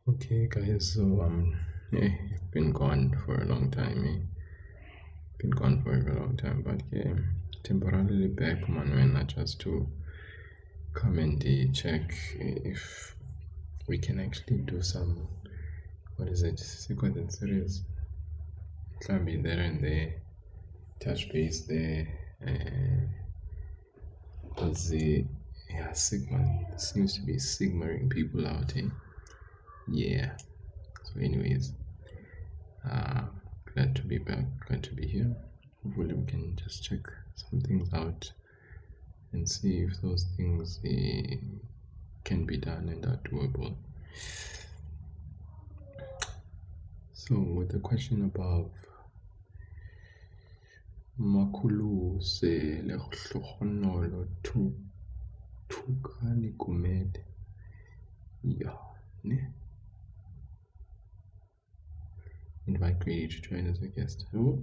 Okay, guys. So been gone for a long time. Been gone for a very long time, but yeah, temporarily back, man. When I just to come and check if we can actually do some, what is it, sequence and series. Can be there and there, touch base there. Because Sigma seems to be sigmaring people out. Yeah. So, anyways. Uh, Glad to be back, glad to be here. Hopefully, we can just check some things out and see if those things can be done and are doable. So, with the question above, Makulu se le hlogonolo thukani kumede. Yeah, ne? Invite Grady to join as a guest. Oh.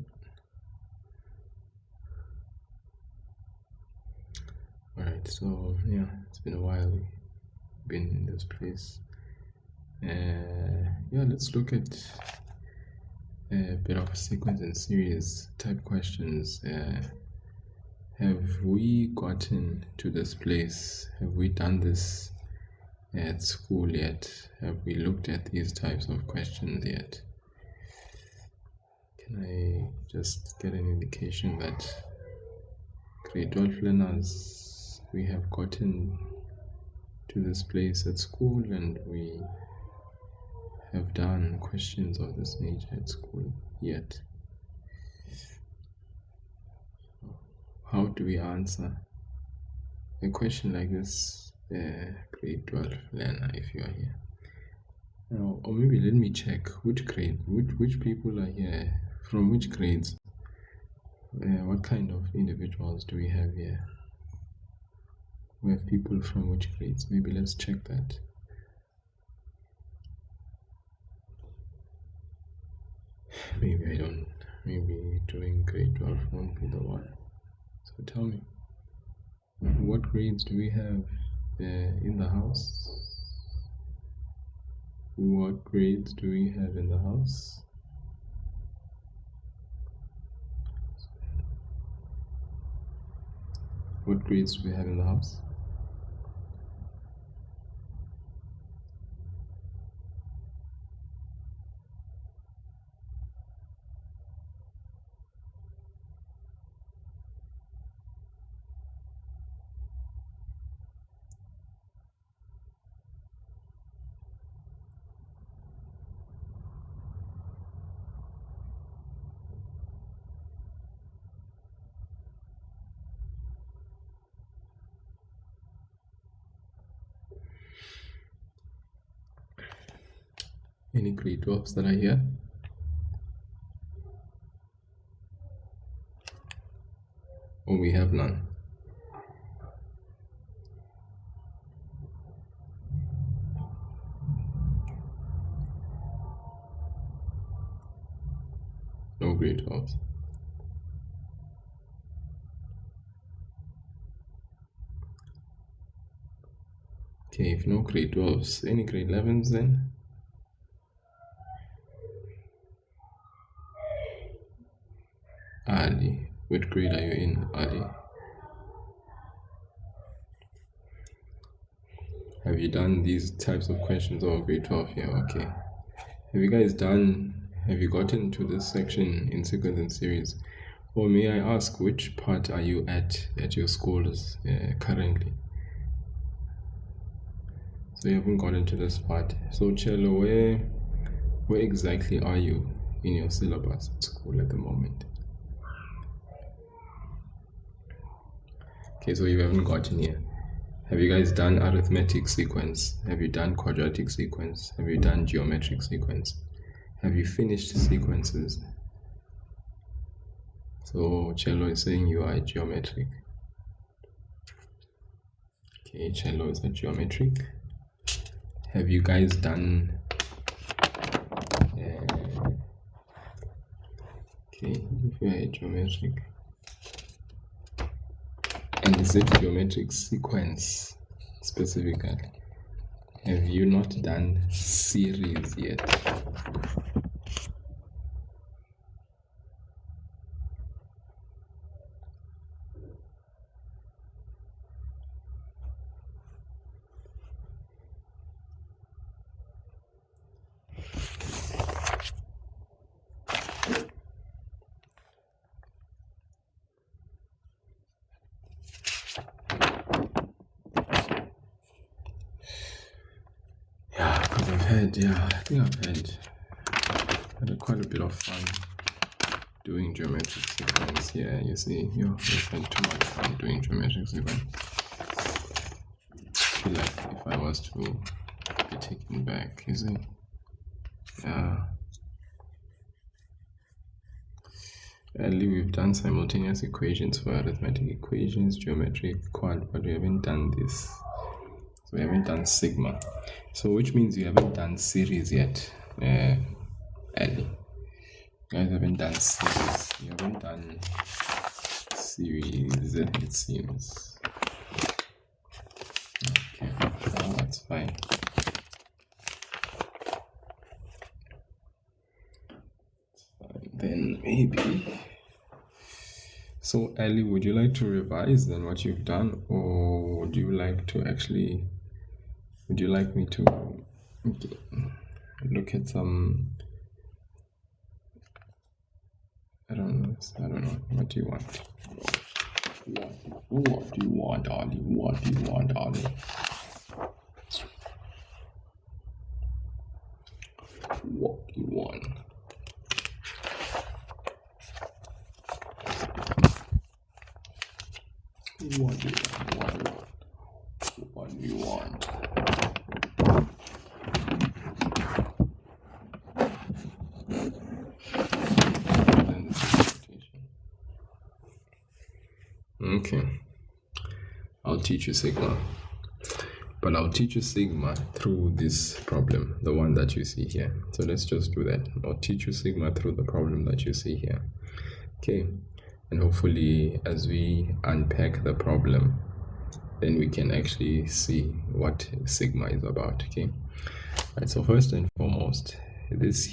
Alright, so yeah, it's been a while been in this place. Yeah, let's look at a bit of sequence and series type questions. Have we gotten to this place? Have we done this at school yet? Have we looked at these types of questions yet? Can I just get an indication that grade 12 learners, we have gotten to this place at school and we have done questions of this nature at school yet? How do we answer a question like this, grade 12 learner, if you are here? Or maybe let me check which grade, which people are here, from which grades, what kind of individuals do we have here? We have people from which grades? Maybe let's check that. Maybe doing grade 12 won't be the one. So tell me, what grades do we have in the house? What grades do we have in the house? What grades do we have in the house? Any grade 12s that are here? Or we have none? No grade 12s. Okay, if no grade 12s, any grade 11s then? Ali, what grade are you in, Ali? Have you done these types of questions over grade 12 here? Okay. Have you gotten to this section in sequence and series? Or may I ask, which part are you at your schools currently? So you haven't gotten to this part. So Cello, where exactly are you in your syllabus at school at the moment? Okay, so you haven't gotten here. Have you guys done arithmetic sequence? Have you done quadratic sequence? Have you done geometric sequence? Have you finished sequences? So Cello is saying you are geometric. Okay, Cello is a geometric. Have you guys done okay, if you are a geometric, and is it geometric sequence specifically? Have you not done series yet? Yeah, because I think I've had quite a bit of fun doing geometric sequence. Yeah, you see, we've had too much fun doing geometric sequence. I feel like if I was to be taken back, you see, early we've done simultaneous equations for arithmetic equations, geometric quad, but we haven't done this. So we haven't done sigma. So which means you haven't done series yet, early. You guys haven't done series. You haven't done series, it seems. Okay, oh, that's fine. Then maybe. So Ellie, would you like to revise then what you've done, or would you like to actually? Would you like me to look at some? I don't know. What do you want? What do you want, Ollie? What do you want, Ollie? What do you want? What do you want? What do you want? Okay, I'll teach you sigma, but I'll teach you sigma through this problem, the one that you see here. So let's just do that. I'll teach you sigma through the problem that you see here. Okay, and hopefully as we unpack the problem, then we can actually see what sigma is about. Okay, right, so first and foremost, this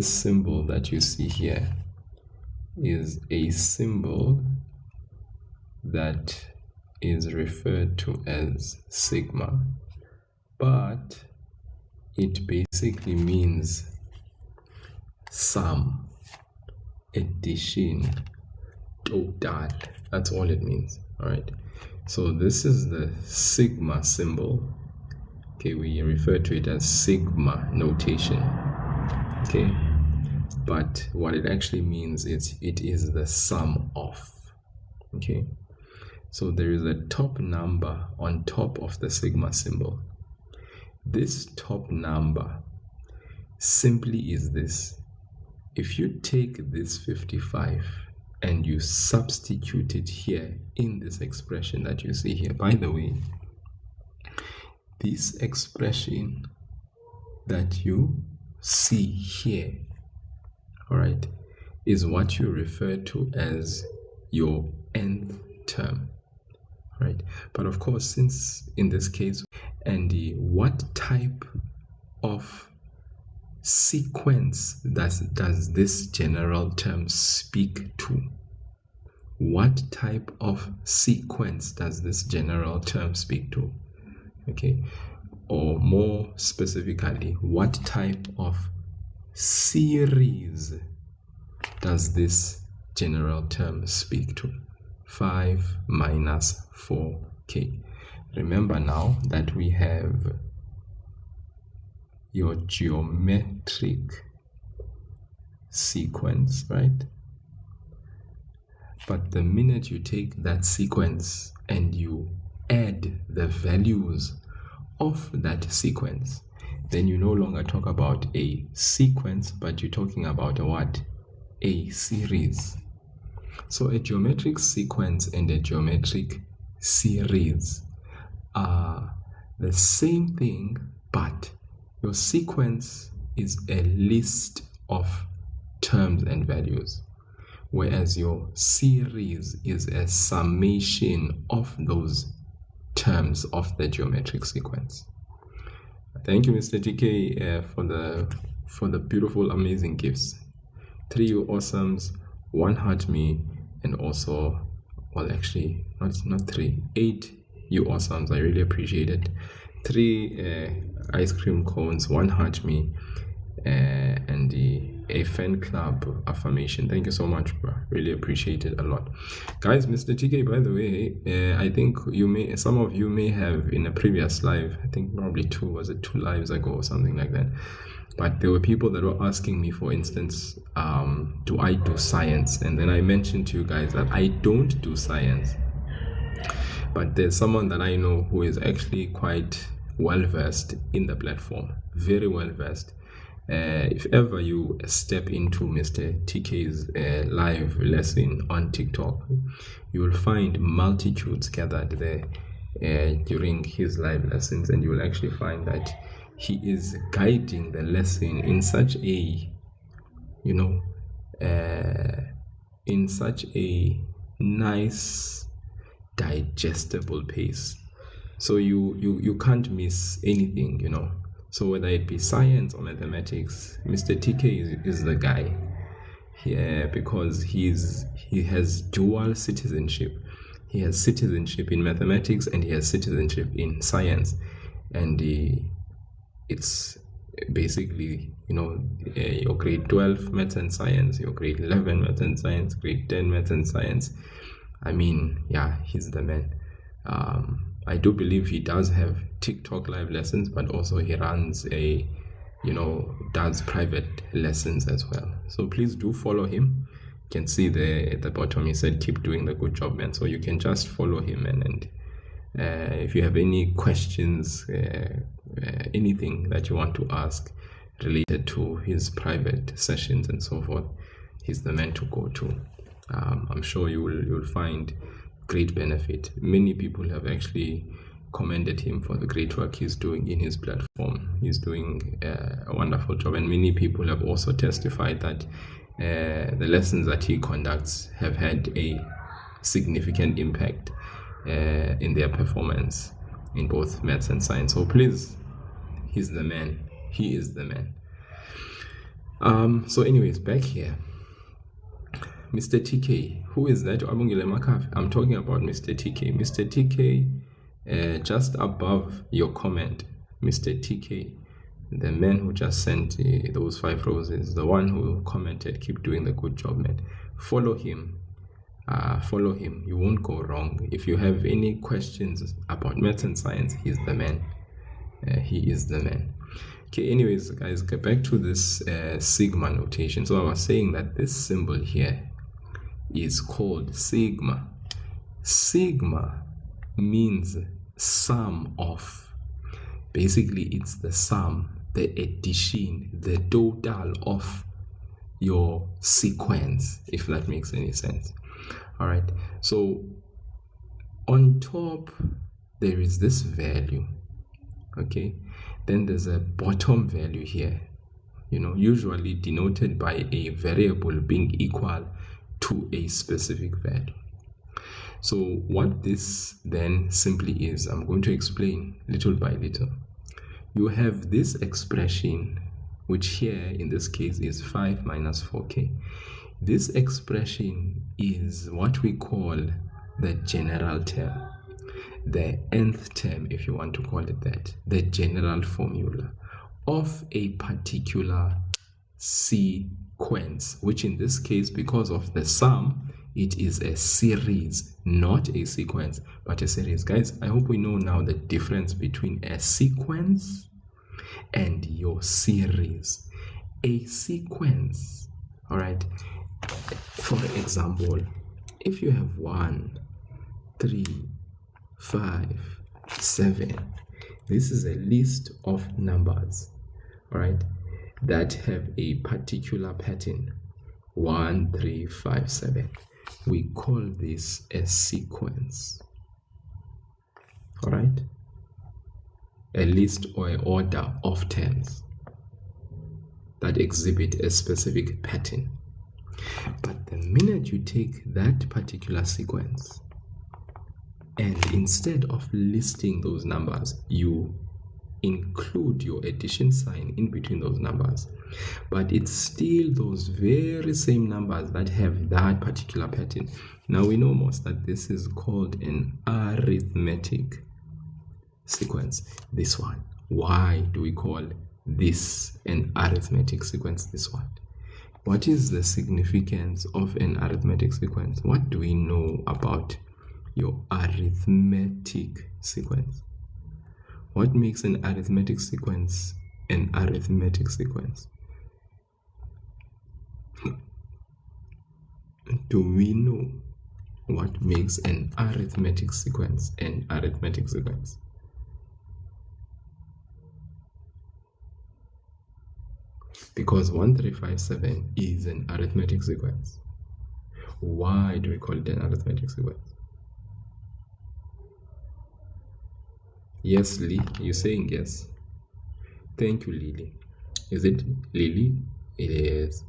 symbol that you see here is a symbol that is referred to as sigma, but it basically means sum, addition, total. That's all it means. All right, so this is the sigma symbol. Okay, we refer to it as sigma notation. Okay, but what it actually means is it is the sum of. Okay, so there is a top number on top of the sigma symbol. This top number simply is this. If you take this 55 and you substitute it here in this expression that you see here, by the way, this expression that you see here, all right, is what you refer to as your nth term, right? But of course, since in this case, and what type of sequence does this general term speak to? What type of sequence does this general term speak to? Okay, or more specifically, what type of series does this general term speak to? 5 minus 4k. Remember now that we have your geometric sequence, right? But the minute you take that sequence and you add the values of that sequence, then you no longer talk about a sequence, but you're talking about a what? A series. So a geometric sequence and a geometric series are the same thing, but your sequence is a list of terms and values, whereas your series is a summation of those terms of the geometric sequence. Thank you, Mr. TK, for the beautiful, amazing gifts. 3 you awesomes, 1 heart me, and also, well, actually, not 3, 8 you awesomes. I really appreciate it. 3 ice cream cones, 1 heart me, and a fan club affirmation. Thank you so much, bro. Really appreciate it a lot, guys. Mr. TK, by the way, I think some of you may have in a previous live, I think probably 2 lives ago or something like that, but there were people that were asking me, for instance, do I do science? And then I mentioned to you guys that I don't do science, but there's someone that I know who is actually quite well versed in the platform, very well versed. If ever you step into Mr. TK's live lesson on TikTok, you will find multitudes gathered there during his live lessons, and you will actually find that he is guiding the lesson in such a, in such a nice, digestible pace. So you can't miss anything, So whether it be science or mathematics, Mr. TK is the guy here, because he has dual citizenship. He has citizenship in mathematics and he has citizenship in science, and it's basically your grade 12 maths and science, your grade 11 maths and science, grade 10 maths and science. I mean, yeah, he's the man. I do believe he does have TikTok live lessons, but also he runs does private lessons as well. So please do follow him. You can see there at the bottom, he said, keep doing the good job, man. So you can just follow him, and if you have any questions, anything that you want to ask related to his private sessions and so forth, he's the man to go to. I'm sure you'll find great benefit. Many people have actually commended him for the great work he's doing in his platform. He's doing a wonderful job, and many people have also testified that the lessons that he conducts have had a significant impact in their performance in both maths and science. So please, he's the man. He is the man. So anyways, back here, Mr. TK, who is that? I'm talking about Mr. TK. Mr. TK, just above your comment, Mr. TK, the man who just sent those 5 roses, the one who commented, keep doing the good job, man. Follow him. Follow him. You won't go wrong. If you have any questions about maths and science, he's the man. He is the man. Okay, anyways, guys, get back to this sigma notation. So I was saying that this symbol here is called sigma. Sigma means sum of. Basically, it's the sum, the addition, the total of your sequence, if that makes any sense. All right, so on top there is this value, okay? Then there's a bottom value here, usually denoted by a variable being equal to a specific value. So what this then simply is, I'm going to explain little by little. You have this expression, which here in this case is 5 minus 4k. This expression is what we call the general term, the nth term, if you want to call it that, the general formula of a particular sequence, which in this case, because of the sum, it is a series, not a sequence, but a series. Guys, I hope we know now the difference between a sequence and your series. A sequence, all right, for example, if you have 1, 3, 5, 7, this is a list of numbers, all right, that have a particular pattern. 1, 3, 5, 7. We call this a sequence, all right, a list or an order of terms that exhibit a specific pattern. But the minute you take that particular sequence And instead of listing those numbers, you include your addition sign in between those numbers. But it's still those very same numbers that have that particular pattern. Now we know most that this is called an arithmetic sequence, this one. Why do we call this an arithmetic sequence, this one? What is the significance of an arithmetic sequence? What do we know about your arithmetic sequence? What makes an arithmetic sequence an arithmetic sequence? Do we know what makes an arithmetic sequence an arithmetic sequence? Because 1357 is an arithmetic sequence. Why do we call it an arithmetic sequence? Yes, Lee, you're saying yes. Thank you, Lily. Is it Lily? It is.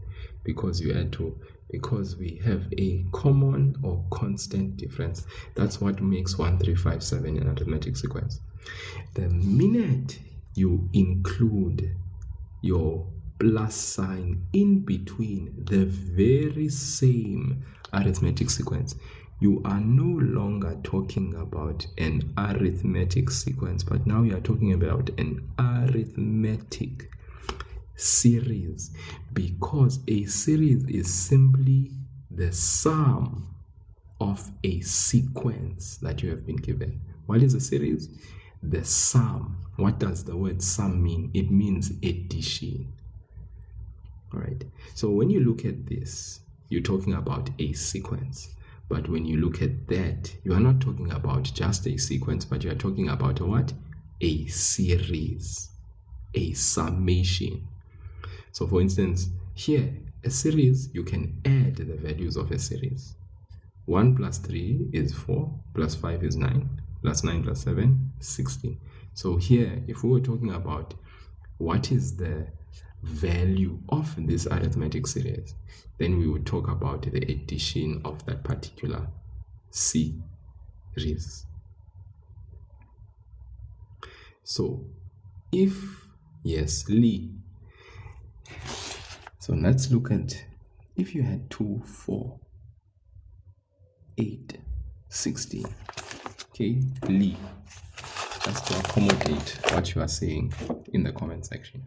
Because you had to, because we have a common or constant difference. That's what makes 1357 an arithmetic sequence. The minute you include your plus sign in between the very same arithmetic sequence, you are no longer talking about an arithmetic sequence, but now you are talking about an arithmetic series, because a series is simply the sum of a sequence that you have been given. What is a series? The sum. What does the word sum mean? It means addition. All right. So when you look at this, you're talking about a sequence. But when you look at that, you are not talking about just a sequence, but you are talking about a what? A series, a summation. So for instance, here, a series, you can add the values of a series. 1 plus 3 is 4, plus 5 is 9, plus 9 plus 7, 16. So here, if we were talking about what is the value of this arithmetic series, then we would talk about the addition of that particular series. So if, yes, Lee. So let's look at, if you had 2, 4, 8, 16. Okay, Lee. Just to accommodate what you are saying in the comment section.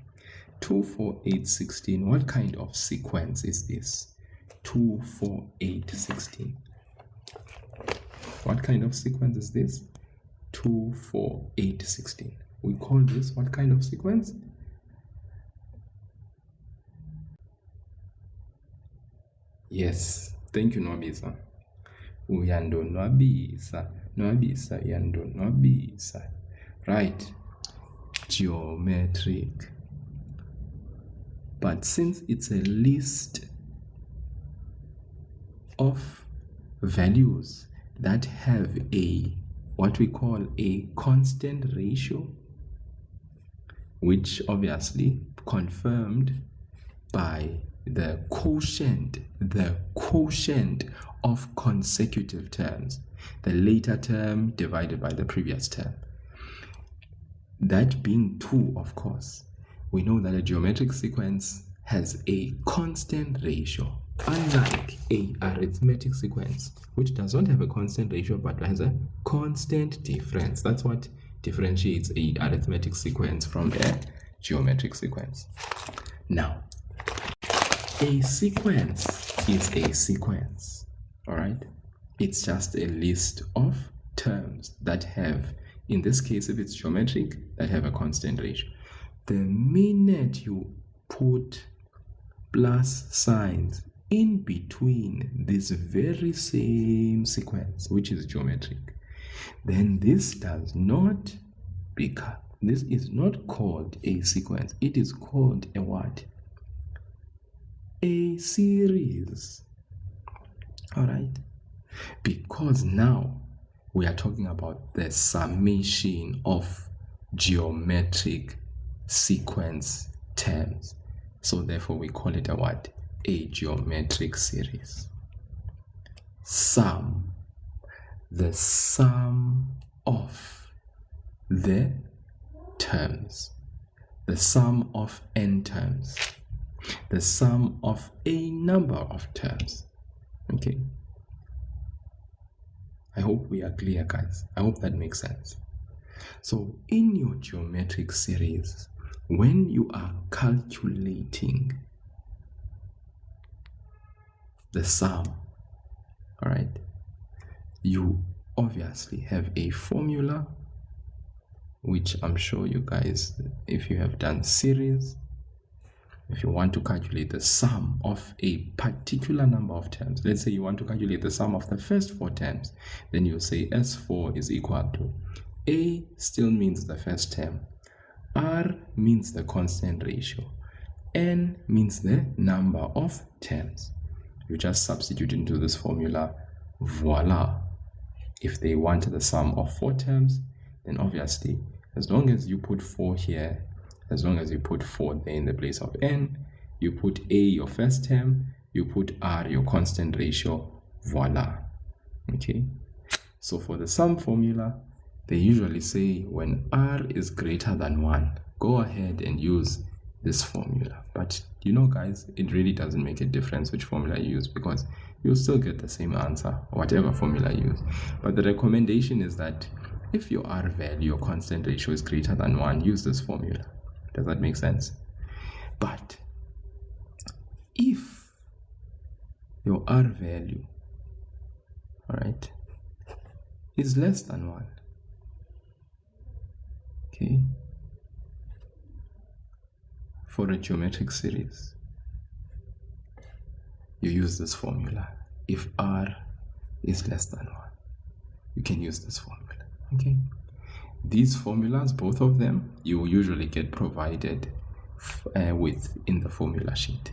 2, 4, 8, 16. What kind of sequence is this? 2, 4, 8, 16. What kind of sequence is this? 2, 4, 8, 16. We call this what kind of sequence? Yes, thank you, Nwabisa. Uyando Nwabisa. Nwabisa yando Nwabisa. Right. Geometric. But since it's a list of values that have a what we call a constant ratio, which obviously confirmed by the quotient of consecutive terms, the later term divided by the previous term, that being 2, of course, we know that a geometric sequence has a constant ratio, unlike a arithmetic sequence, which does not have a constant ratio but has a constant difference. That's what differentiates a arithmetic sequence from a geometric sequence. Now, a sequence is a sequence, all right? It's just a list of terms that have, in this case, if it's geometric, that have a constant ratio. The minute you put plus signs in between this very same sequence, which is geometric, then this does not become, this is not called a sequence. It is called a what? A series. All right? Because now we are talking about the summation of geometric sequence terms. So therefore we call it a what? A geometric series. Sum. the sum of the terms, the sum of n terms, the sum of a number of terms. Okay, I hope we are clear, guys. I hope that makes sense. So in your geometric series, when you are calculating the sum, all right, you obviously have a formula, which I'm sure you guys, if you have done series, if you want to calculate the sum of a particular number of terms, let's say you want to calculate the sum of the first 4 terms, then you say S4 is equal to A still means the first term, R means the constant ratio, N means the number of terms. You just substitute into this formula, voila. If they want the sum of 4 terms, then obviously, as long as you put 4 here, as long as you put 4 there in the place of N, you put A your first term, you put R your constant ratio, voila. Okay, so for the sum formula, they usually say when R is greater than 1, go ahead and use this formula. But you know, guys, it really doesn't make a difference which formula you use, because you'll still get the same answer, whatever formula you use. But the recommendation is that if your R value, your constant ratio, is greater than 1, use this formula. Does that make sense? But if your R value, all right, is less than 1, okay, for a geometric series, you use this formula. If R is less than 1, you can use this formula. Okay, these formulas, both of them, you will usually get provided with in the formula sheet.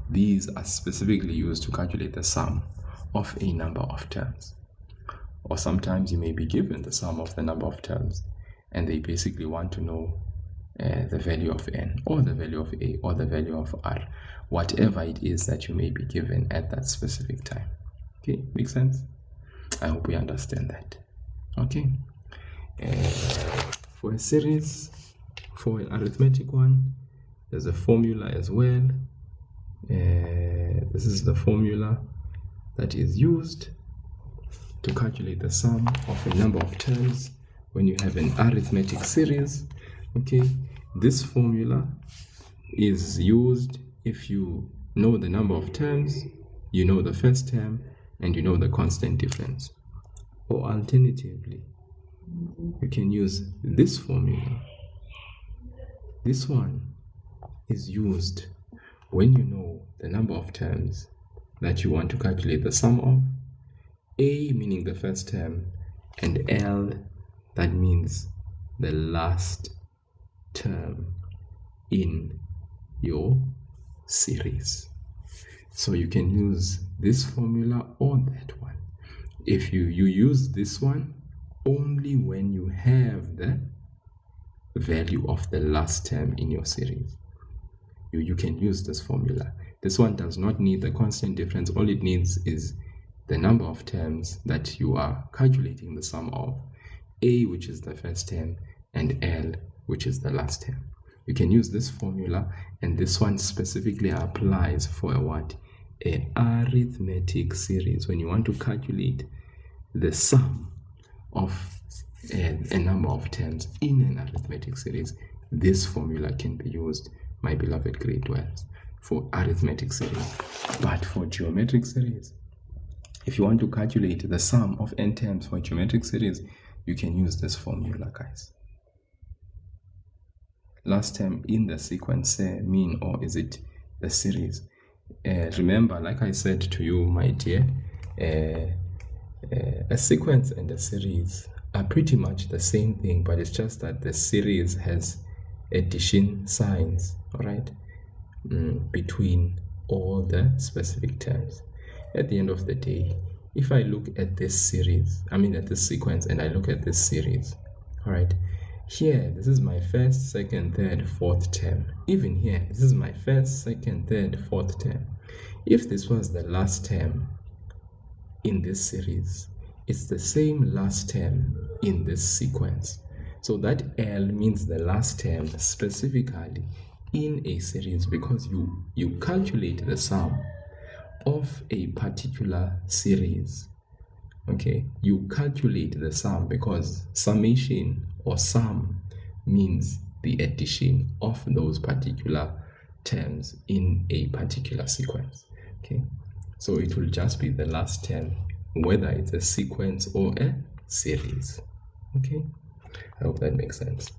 These are specifically used to calculate the sum of a number of terms. Or sometimes you may be given the sum of the number of terms, and they basically want to know the value of n, or the value of a, or the value of r, whatever it is that you may be given at that specific time. Okay, make sense? I hope we understand that. Okay, for a series, for an arithmetic one, there's a formula as well. This is the formula that is used to calculate the sum of a number of terms when you have an arithmetic series. Okay, this formula is used if you know the number of terms, you know the first term, and you know the constant difference. Or alternatively, you can use this formula. This one is used when you know the number of terms that you want to calculate the sum of, A meaning the first term, and L, that means the last term in your series. So you can use this formula or that one. If you use this one only when you have the value of the last term in your series, you can use this formula. This one does not need the constant difference. All it needs is the number of terms that you are calculating the sum of, A, which is the first term, and L, which is the last term. You can use this formula, and this one specifically applies for a what? An arithmetic series. When you want to calculate the sum of a number of terms in an arithmetic series, this formula can be used, my beloved grade 12s, for arithmetic series. But for geometric series, if you want to calculate the sum of n terms for a geometric series, you can use this formula, guys. Last term in the sequence mean, or is it the series? Remember, like I said to you, my dear, a sequence and a series are pretty much the same thing, but it's just that the series has addition signs, all right, between all the specific terms. At the end of the day, if I look at this series, at this sequence, and I look at this series, all right, here, this is my first, second, third, fourth term. Even here, this is my first, second, third, fourth term. If this was the last term in this series, it's the same last term in this sequence. So that L means the last term specifically in a series, because you calculate the sum of a particular series. Okay, you calculate the sum because summation or sum means the addition of those particular terms in a particular sequence. Okay, so it will just be the last term, whether it's a sequence or a series. Okay, I hope that makes sense.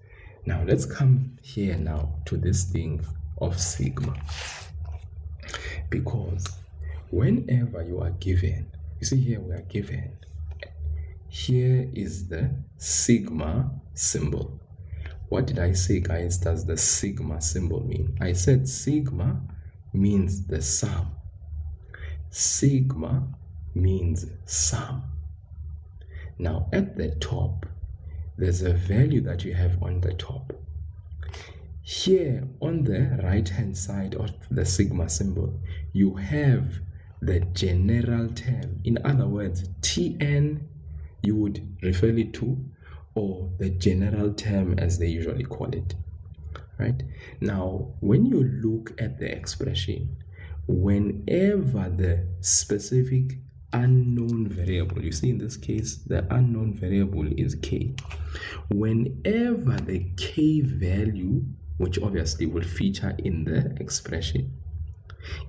Now let's come here now to this thing of sigma, because whenever you are given, you see here we are given, here is the sigma symbol. What did I say, guys, does the sigma symbol mean? I said sigma means the sum. Sigma means sum. Now at the top, there's a value that you have on the top. Here on the right hand side of the sigma symbol, you have the general term. In other words, Tn you would refer it to, or the general term as they usually call it. Right? Now, when you look at the expression, whenever the specific unknown variable, you see in this case, the unknown variable is k. Whenever the k value, which obviously will feature in the expression,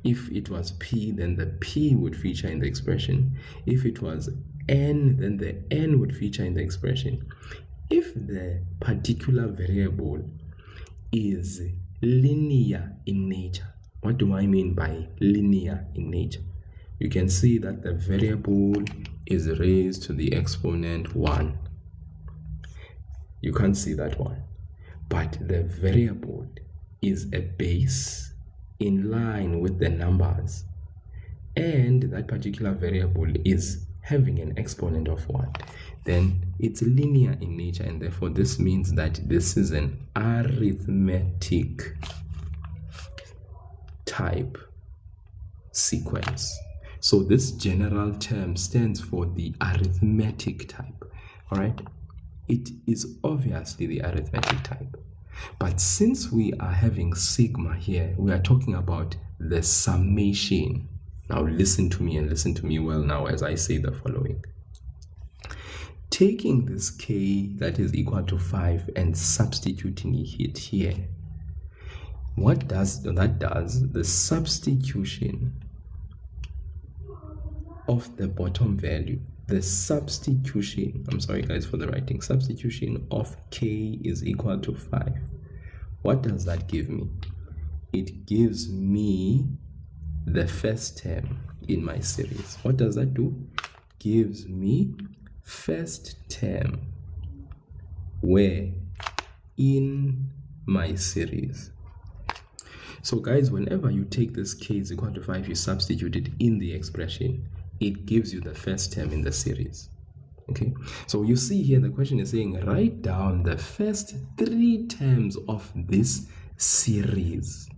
if it was p, then the p would feature in the expression. If it was n, then the n would feature in the expression. If the particular variable is linear in nature, what do I mean by linear in nature? You can see that the variable is raised to the exponent 1. You can't see that one. But the variable is a base in line with the numbers, and that particular variable is having an exponent of 1, then it's linear in nature, and therefore this means that this is an arithmetic type sequence. So this general term stands for the arithmetic type. All right, it is obviously the arithmetic type, but since we are having sigma here, we are talking about the summation. Now listen to me, and listen to me well now as I say the following. Taking this k that is equal to 5 and substituting it here, what does that? The substitution of the bottom value, the substitution, I'm sorry guys for the writing, substitution of k is equal to 5. What does that give me? It gives me the first term in my series. What does that do? Gives me first term where in my series. So guys, whenever you take this k is equal to 5, you substitute it in the expression, it gives you the first term in the series. Okay, so you see here the question is saying write down the first 3 terms of this series.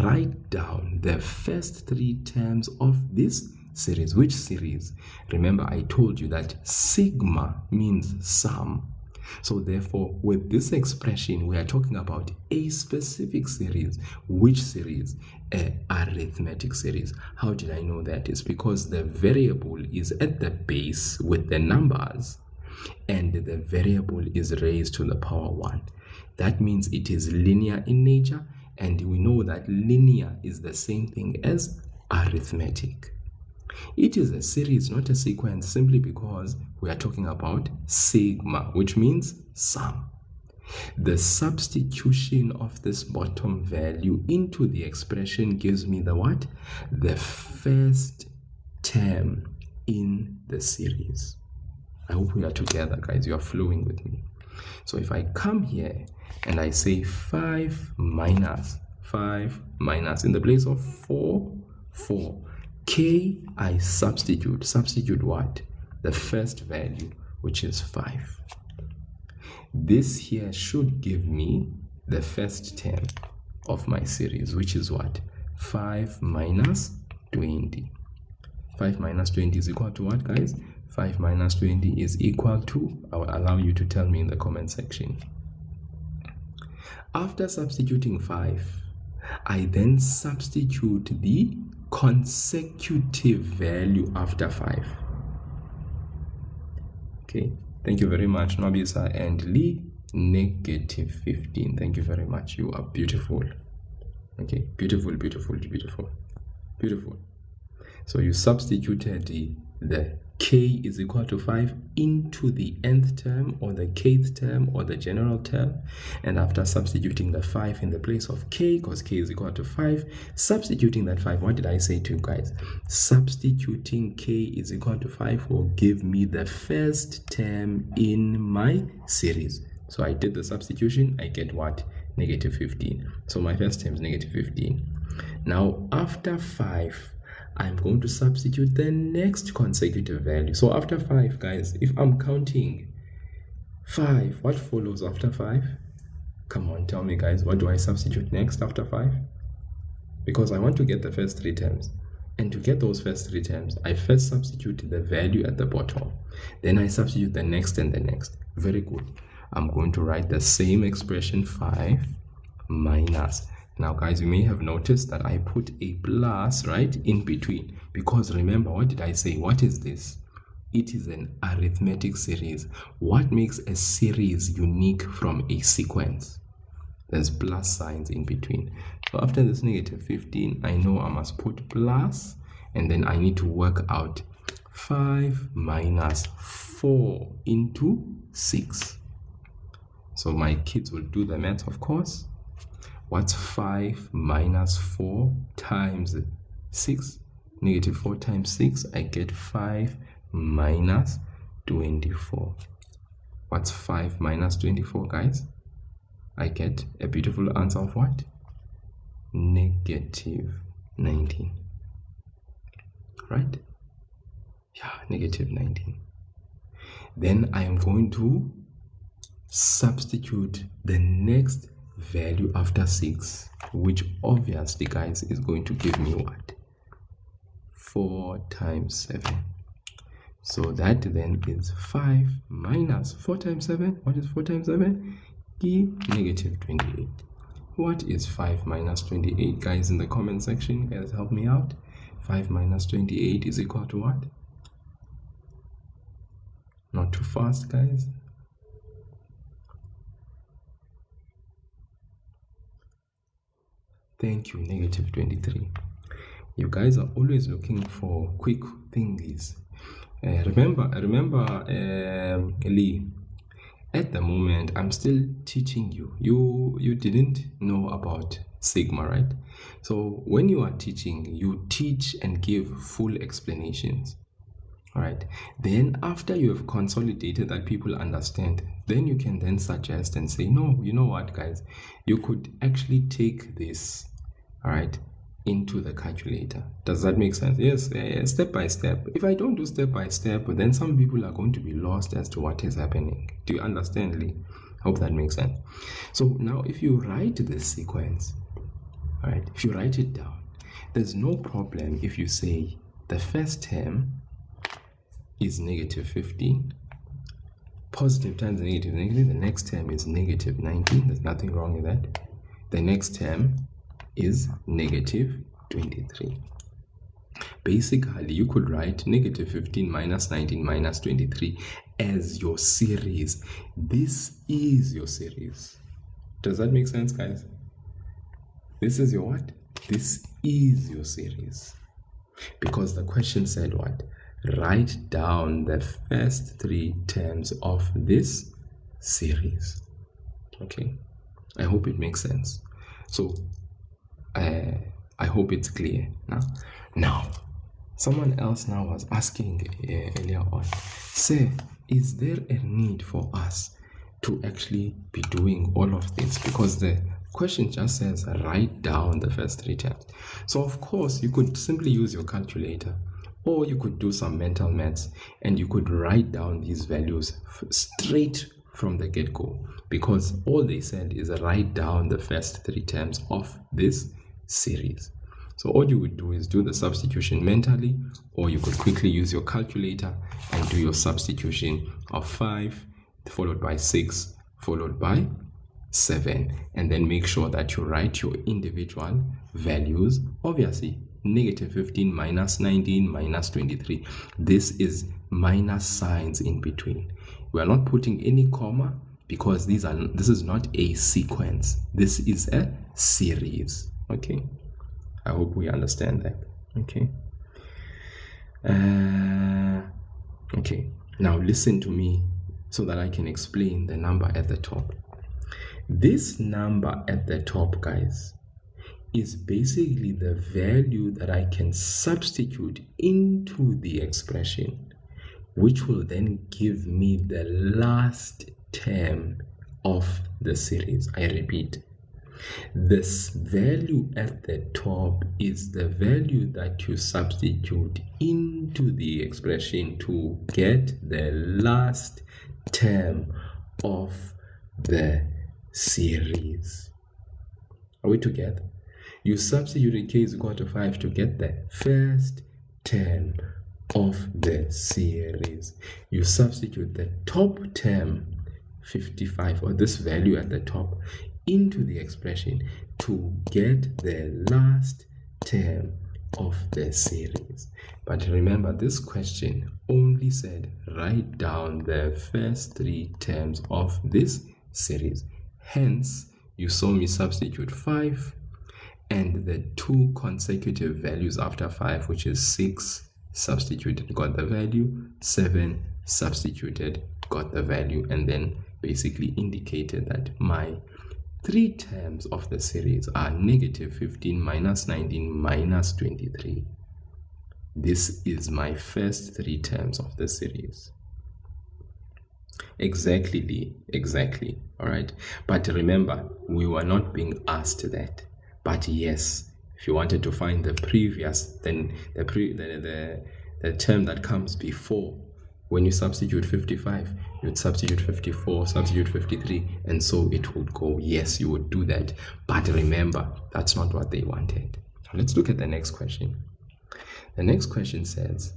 Write down the first 3 terms of this series. Which series? Remember, I told you that sigma means sum. So therefore, with this expression, we are talking about a specific series. Which series? An arithmetic series. How did I know that? It's because the variable is at the base with the numbers, and the variable is raised to the power 1. That means it is linear in nature, and we know that linear is the same thing as arithmetic. It is a series, not a sequence, simply because we are talking about sigma, which means sum. The substitution of this bottom value into the expression gives me the what? The first term in the series. I hope we are together, guys. You are flowing with me. So if I come here and I say 5 minus in the place of 4, k, I substitute what? The first value, which is 5. This here should give me the first term of my series, which is what? 5 minus 20. 5 minus 20 is equal to what, guys? 5 minus 20 is equal to? I will allow you to tell me in the comment section. After substituting 5, I then substitute the consecutive value after 5. Okay, thank you very much, Nobisa and Lee. Negative 15. Thank you very much. You are beautiful. Okay, beautiful, beautiful, beautiful, beautiful. So you substituted the k is equal to 5 into the nth term or the kth term or the general term, and after substituting the 5 in the place of k, because k is equal to 5, substituting that 5, what did I say to you guys? Substituting k is equal to 5 will give me the first term in my series. So I did the substitution, I get what? Negative 15. So my first term is negative 15. Now after 5, I'm going to substitute the next consecutive value. So after 5, guys, if I'm counting 5, what follows after 5? Come on, tell me, guys, what do I substitute next after 5? Because I want to get the first 3 terms. And to get those first 3 terms, I first substitute the value at the bottom. Then I substitute the next and the next. Very good. I'm going to write the same expression, 5 minus. Now guys, you may have noticed that I put a plus right in between, because remember, what did I say? What is this? It is an arithmetic series. What makes a series unique from a sequence? There's plus signs in between. So after this negative 15, I know I must put plus, and then I need to work out 5 minus 4 into 6. So my kids will do the math, of course. What's 5 minus 4 times 6? Negative 4 times 6, I get 5 minus 24. What's 5 minus 24, guys? I get a beautiful answer of what? Negative 19. Right? Yeah, negative 19. Then I am going to substitute the next value after 6, which obviously, guys, is going to give me what? 4 times 7. So that then is 5 minus 4 times 7. What is 4 times 7? Negative 28. What is 5 minus 28, guys? In the comment section, guys, help me out. 5 minus 28 is equal to what? Not too fast, guys. Thank you, negative 23. You guys are always looking for quick thingies. Remember, Lee, at the moment, I'm still teaching you. You didn't know about sigma, right? So when you are teaching, you teach and give full explanations. All right. Then after you have consolidated that people understand, then you can then suggest and say, no, you know what, guys, you could actually take this, all right, into the calculator. Does that make sense? Yes, step by step. If I don't do step by step, then some people are going to be lost as to what is happening. Do you understand, Lee? Hope that makes sense. So now if you write this sequence, all right, if you write it down, there's no problem if you say the first term is negative 15, positive times negative, negative, the next term is negative 19, there's nothing wrong with that. The next term is negative 23. Basically, you could write negative 15 minus 19 minus 23 as your series. This is your series. Does that make sense, guys? This is your what? This is your series. Because the question said what? Write down the first 3 terms of this series. Okay, I hope it makes sense. So I hope it's clear now. Someone else now was asking earlier on, say, is there a need for us to actually be doing all of this? Because the question just says write down the first 3 terms. So of course you could simply use your calculator, or you could do some mental maths and you could write down these values straight from the get-go, because all they said is write down the first 3 terms of this series. So all you would do is do the substitution mentally, or you could quickly use your calculator and do your substitution of 5 followed by 6 followed by 7, and then make sure that you write your individual values. Obviously, negative 15 minus 19 minus 23. This is minus signs in between. We are not putting any comma because this is not a sequence. This is a series. Okay, I hope we understand that. Okay. Okay, now listen to me so that I can explain the number at the top. This number at the top, guys, is basically the value that I can substitute into the expression, which will then give me the last term of the series. I repeat, this value at the top is the value that you substitute into the expression to get the last term of the series. Are we together? You substitute k is equal to 5 to get the first term of the series. You substitute the top term, 55, or this value at the top, into the expression to get the last term of the series. But remember, this question only said write down the first 3 terms of this series. Hence, you saw me substitute 5 and the 2 consecutive values after 5, which is 6, substituted, got the value, 7, substituted, got the value, and then basically indicated that my 3 terms of the series are negative 15 minus 19 minus 23. This is my first 3 terms of the series. Exactly. All right. But remember, we were not being asked that. But yes, if you wanted to find the previous, then the term that comes before, when you substitute 55, you'd substitute 54, substitute 53, and so it would go. Yes, you would do that. But remember, that's not what they wanted. Now let's look at the next question. The next question says,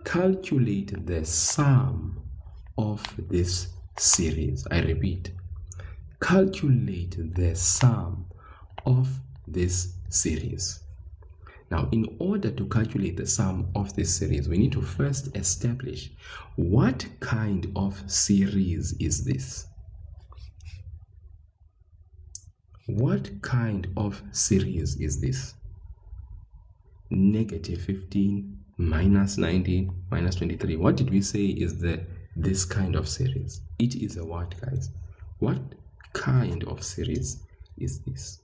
calculate the sum of this series. I repeat, calculate the sum of this series. Now, in order to calculate the sum of this series, we need to first establish what kind of series is this. What kind of series is this? Negative 15 minus 19 minus 23. What did we say is this kind of series? It is a what, guys? What kind of series is this?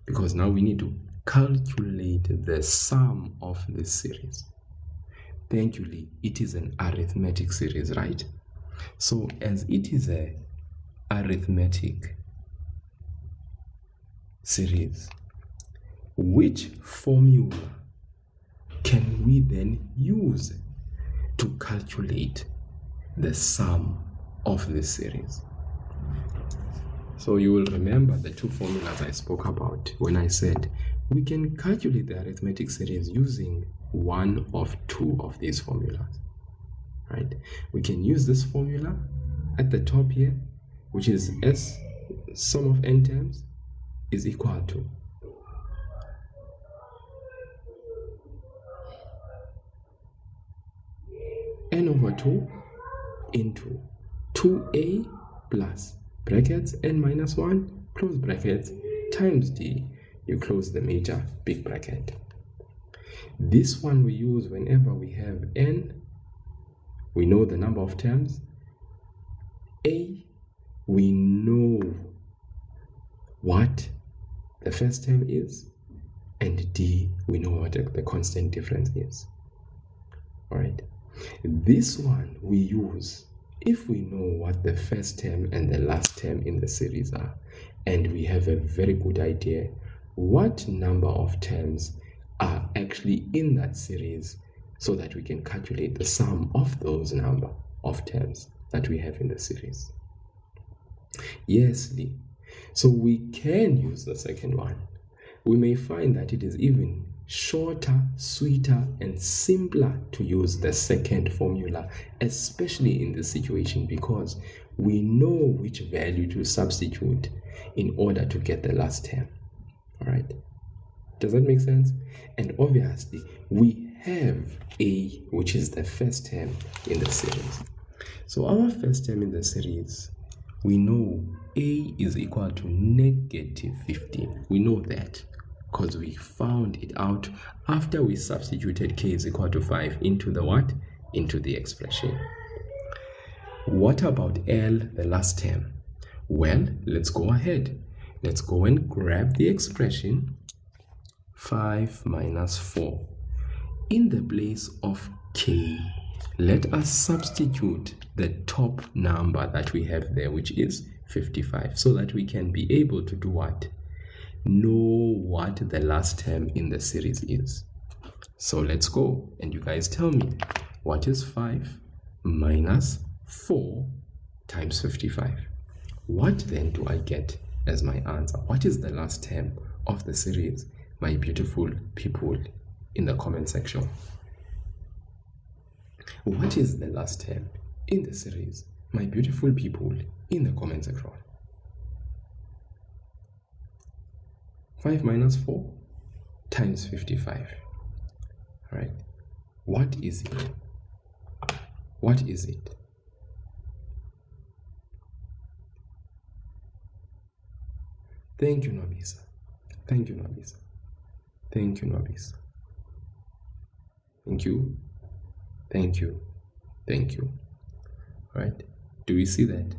Because now we need to calculate the sum of this series. Thankfully, it is an arithmetic series, right? So as it is an arithmetic series, which formula can we then use to calculate the sum of this series? So you will remember the 2 formulas I spoke about when I said we can calculate the arithmetic series using one of 2 of these formulas, right? We can use this formula at the top here, which is S sum of n terms is equal to n over 2 into 2a plus brackets n minus 1 close brackets times d. You close the major big bracket. This one we use whenever we have n, we know the number of terms, a, we know what the first term is, and d, we know what the constant difference is. All right. This one we use if we know what the first term and the last term in the series are, and we have a very good idea what number of terms are actually in that series, so that we can calculate the sum of those number of terms that we have in the series. Yes, Lee. So we can use the second one, we may find that it is even shorter, sweeter, and simpler to use the second formula, especially in this situation, because we know which value to substitute in order to get the last term. All right, does that make sense? And obviously we have a, which is the first term in the series. So our first term in the series, we know a is equal to negative 15. We know that because we found it out after we substituted k is equal to 5 into the what? Into the expression. What about L, the last term? Well, let's go ahead. Let's go and grab the expression 5 minus 4. In the place of k, let us substitute the top number that we have there, which is 55, so that we can be able to do what? Know what the last term in the series is. So let's go, and you guys tell me, what is 5 minus 4 times 55? What then do I get as my answer? What is the last term of the series, my beautiful people in the comment section? What is the last term in the series, my beautiful people in the comment section? 5 minus 4 times 55. All right, what is it? What is it? Thank you, Nobisa. Thank you, Nobisa. Thank you, Nobisa. Thank you. Thank you. Thank you. All right, do we see that?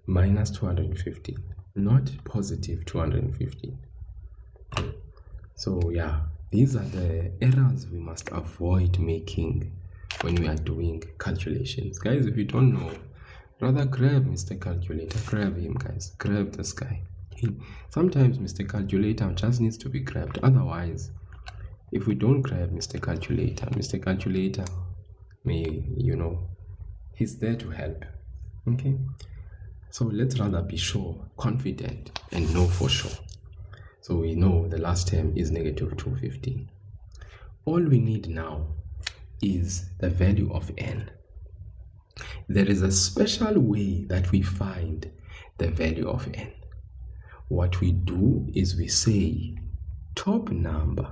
Minus 250, not positive 250. So yeah, these are the errors we must avoid making when we are doing calculations. Guys, if you don't know, rather grab Mr. Calculator. Grab him, guys. Grab this guy. Sometimes Mr. Calculator just needs to be grabbed. Otherwise, if we don't grab Mr. Calculator may, he's there to help. Okay, so let's rather be sure, confident, and know for sure. So we know the last term is negative 250. All we need now is the value of n. There is a special way that we find the value of n. What we do is we say top number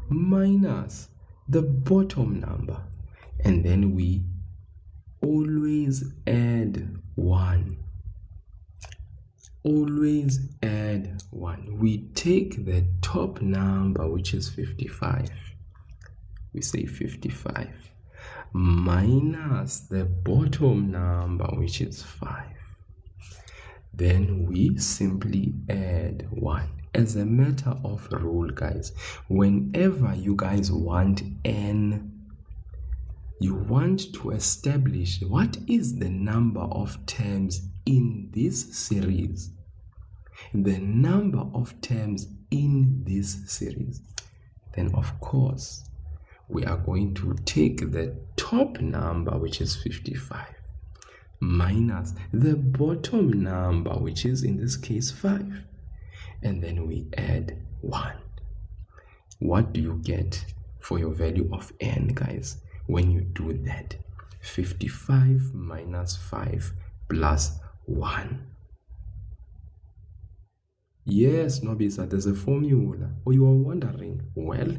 minus the bottom number, and then we always add 1. Always add 1. We take the top number, which is 55. We say 55 minus the bottom number, which is 5. Then we simply add 1. As a matter of rule, guys, whenever you guys want n, you want to establish what is the number of terms in this series. The number of terms in this series. Then, of course, we are going to take the top number, which is 55, minus the bottom number, which is in this case 5. And then we add 1. What do you get for your value of n, guys, when you do that? 55 minus 5 plus 1. Yes, Nobisa, there's a formula. Or you are wondering, well,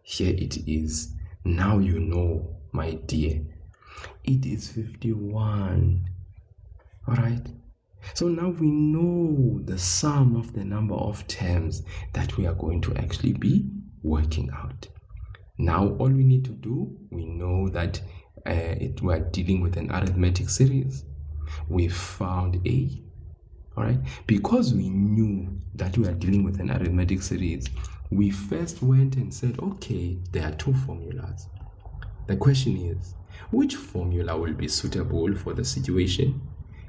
here it is. Now you know, my dear. It is 51. All right. So now we know the sum of the number of terms that we are going to actually be working out. Now all we need to do, we know that we are dealing with an arithmetic series. We found a, all right, because we knew that we are dealing with an arithmetic series, we first went and said, okay, there are 2 formulas. The question is, which formula will be suitable for the situation?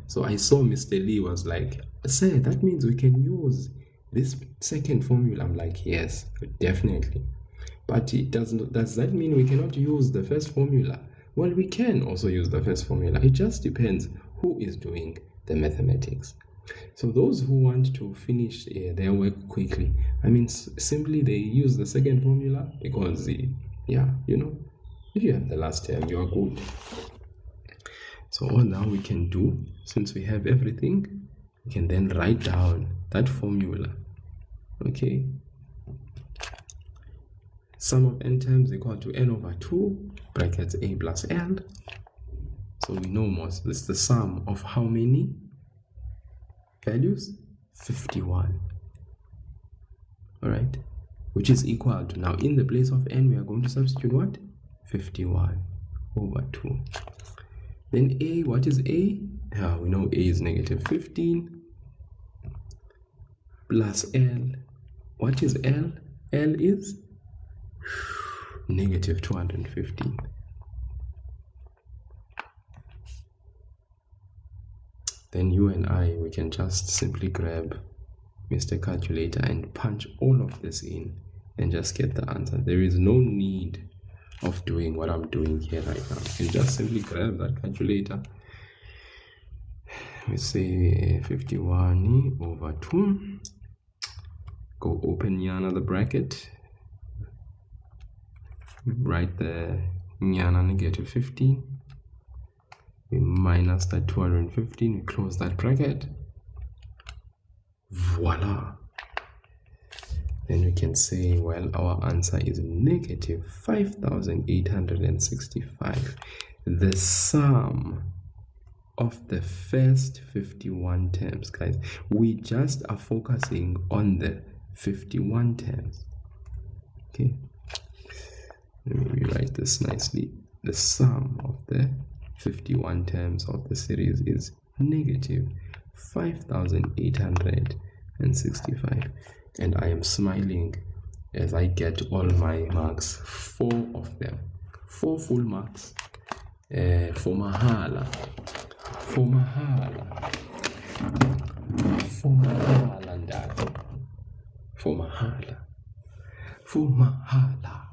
So I saw Mr. Lee was like, sir, that means we can use this second formula. I'm like, yes, definitely. But does that mean we cannot use the first formula? Well, we can also use the first formula. It just depends who is doing the mathematics. So those who want to finish their work quickly, I mean, simply they use the second formula because, yeah, you know, if you have the last term, you are good. So all now we can do, since we have everything, we can then write down that formula. Okay. Sum of n terms equal to n over 2 brackets a plus l. So we know most, this is the sum of how many values? 51. All right, which is equal to, now in the place of n we are going to substitute what? 51 over 2. Then a, what is a? We know a is negative 15 plus l. What is l? L is negative 215. Then you and I, we can just simply grab Mr. Calculator and punch all of this in and just get the answer. There is no need of doing what I'm doing here right now. You can just simply grab that calculator. We say 51 over 2. Go open another bracket. Write the negative 15. We minus that 215. We close that bracket. Voila. Then we can say, well, our answer is negative 5,865. The sum of the first 51 terms, guys. We just are focusing on the 51 terms. Okay. Let me rewrite this nicely. The sum of the 51 terms of the series is negative 5,865. And I am smiling as I get all my marks, 4 of them, 4 full marks, for mahala, for mahala, for mahala, ndaba, for mahala, for mahala.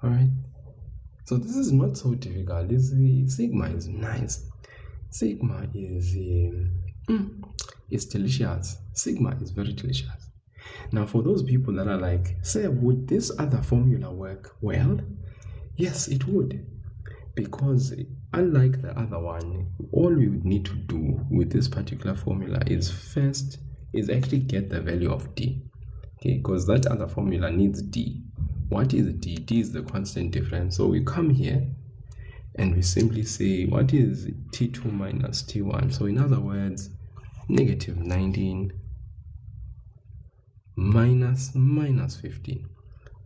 All right. So this is not so difficult. Sigma is nice. Sigma is delicious. Sigma is very delicious. Now, for those people that are like, say, would this other formula work? Well, yes, it would. Because unlike the other one, all we would need to do with this particular formula is actually get the value of d. Okay, because that other formula needs d. What is d? D is the constant difference. So we come here and we simply say, what is t2 minus t1? So in other words, negative 19 minus 15.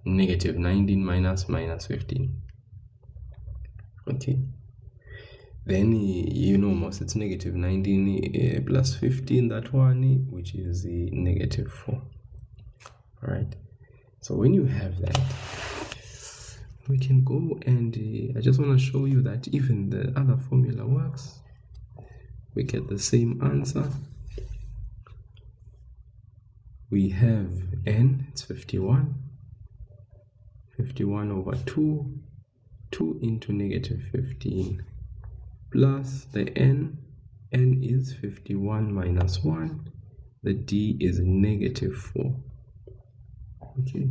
Negative 19 minus 15. Okay. Then, you know, most it's negative 19 plus 15, that one, which is negative 4. All right. So when you have that, we can go and I just want to show you that even the other formula works. We get the same answer. We have n, it's 51. 51 over 2. 2 into negative 15 plus the n is 51 minus 1. The d is negative 4. Okay.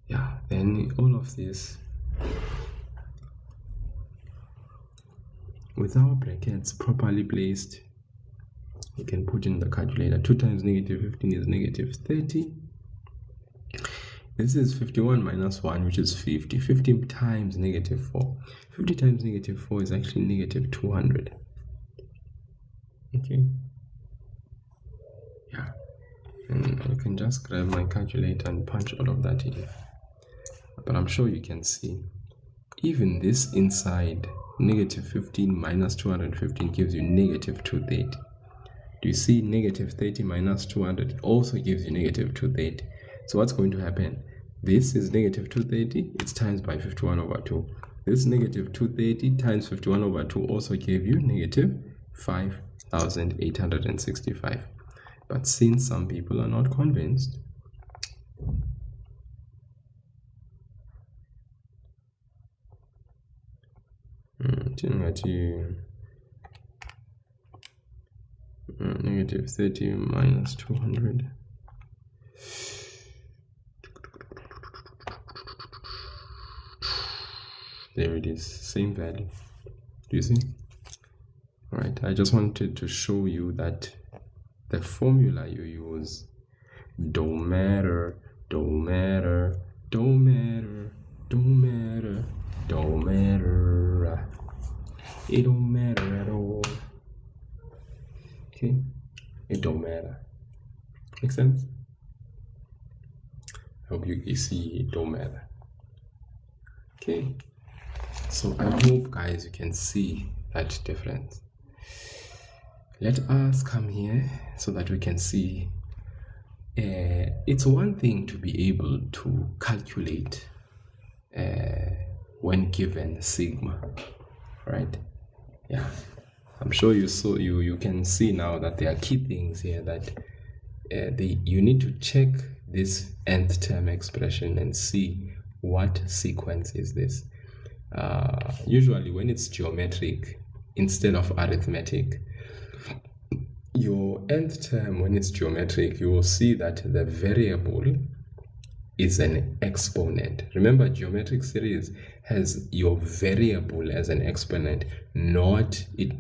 Yeah, then all of this with our brackets properly placed, you can put in the calculator. 2 times negative 15 is negative 30. This is 51 minus 1, which is 50. 50 times negative 4. 50 times negative 4 is actually negative 200. Okay. Yeah. And I can just grab my calculator and punch all of that in. But I'm sure you can see, even this inside, negative 15 minus 215 gives you negative 230. Do you see negative 30 minus 200 also gives you negative 230? So what's going to happen? This is negative 230, it's times by 51 over 2. This negative 230 times 51 over 2 also gave you negative 5,865. But since some people are not convinced, negative 30 minus 200. There it is, same value. Do you see? Right, I just wanted to show you that the formula you use don't matter, don't matter, don't matter, don't matter, don't matter. It don't matter at all. Okay, it don't matter. Make sense? I hope you see it don't matter. Okay, so I hope guys you can see that difference. Let us come here so that we can see. It's one thing to be able to calculate when given sigma, right? Yeah, I'm sure you can see now that there are key things here that you need to check this nth term expression and see what sequence is this. Usually when it's geometric instead of arithmetic, your nth term, when it's geometric, you will see that the variable is an exponent. Remember, geometric series has your variable as an exponent. The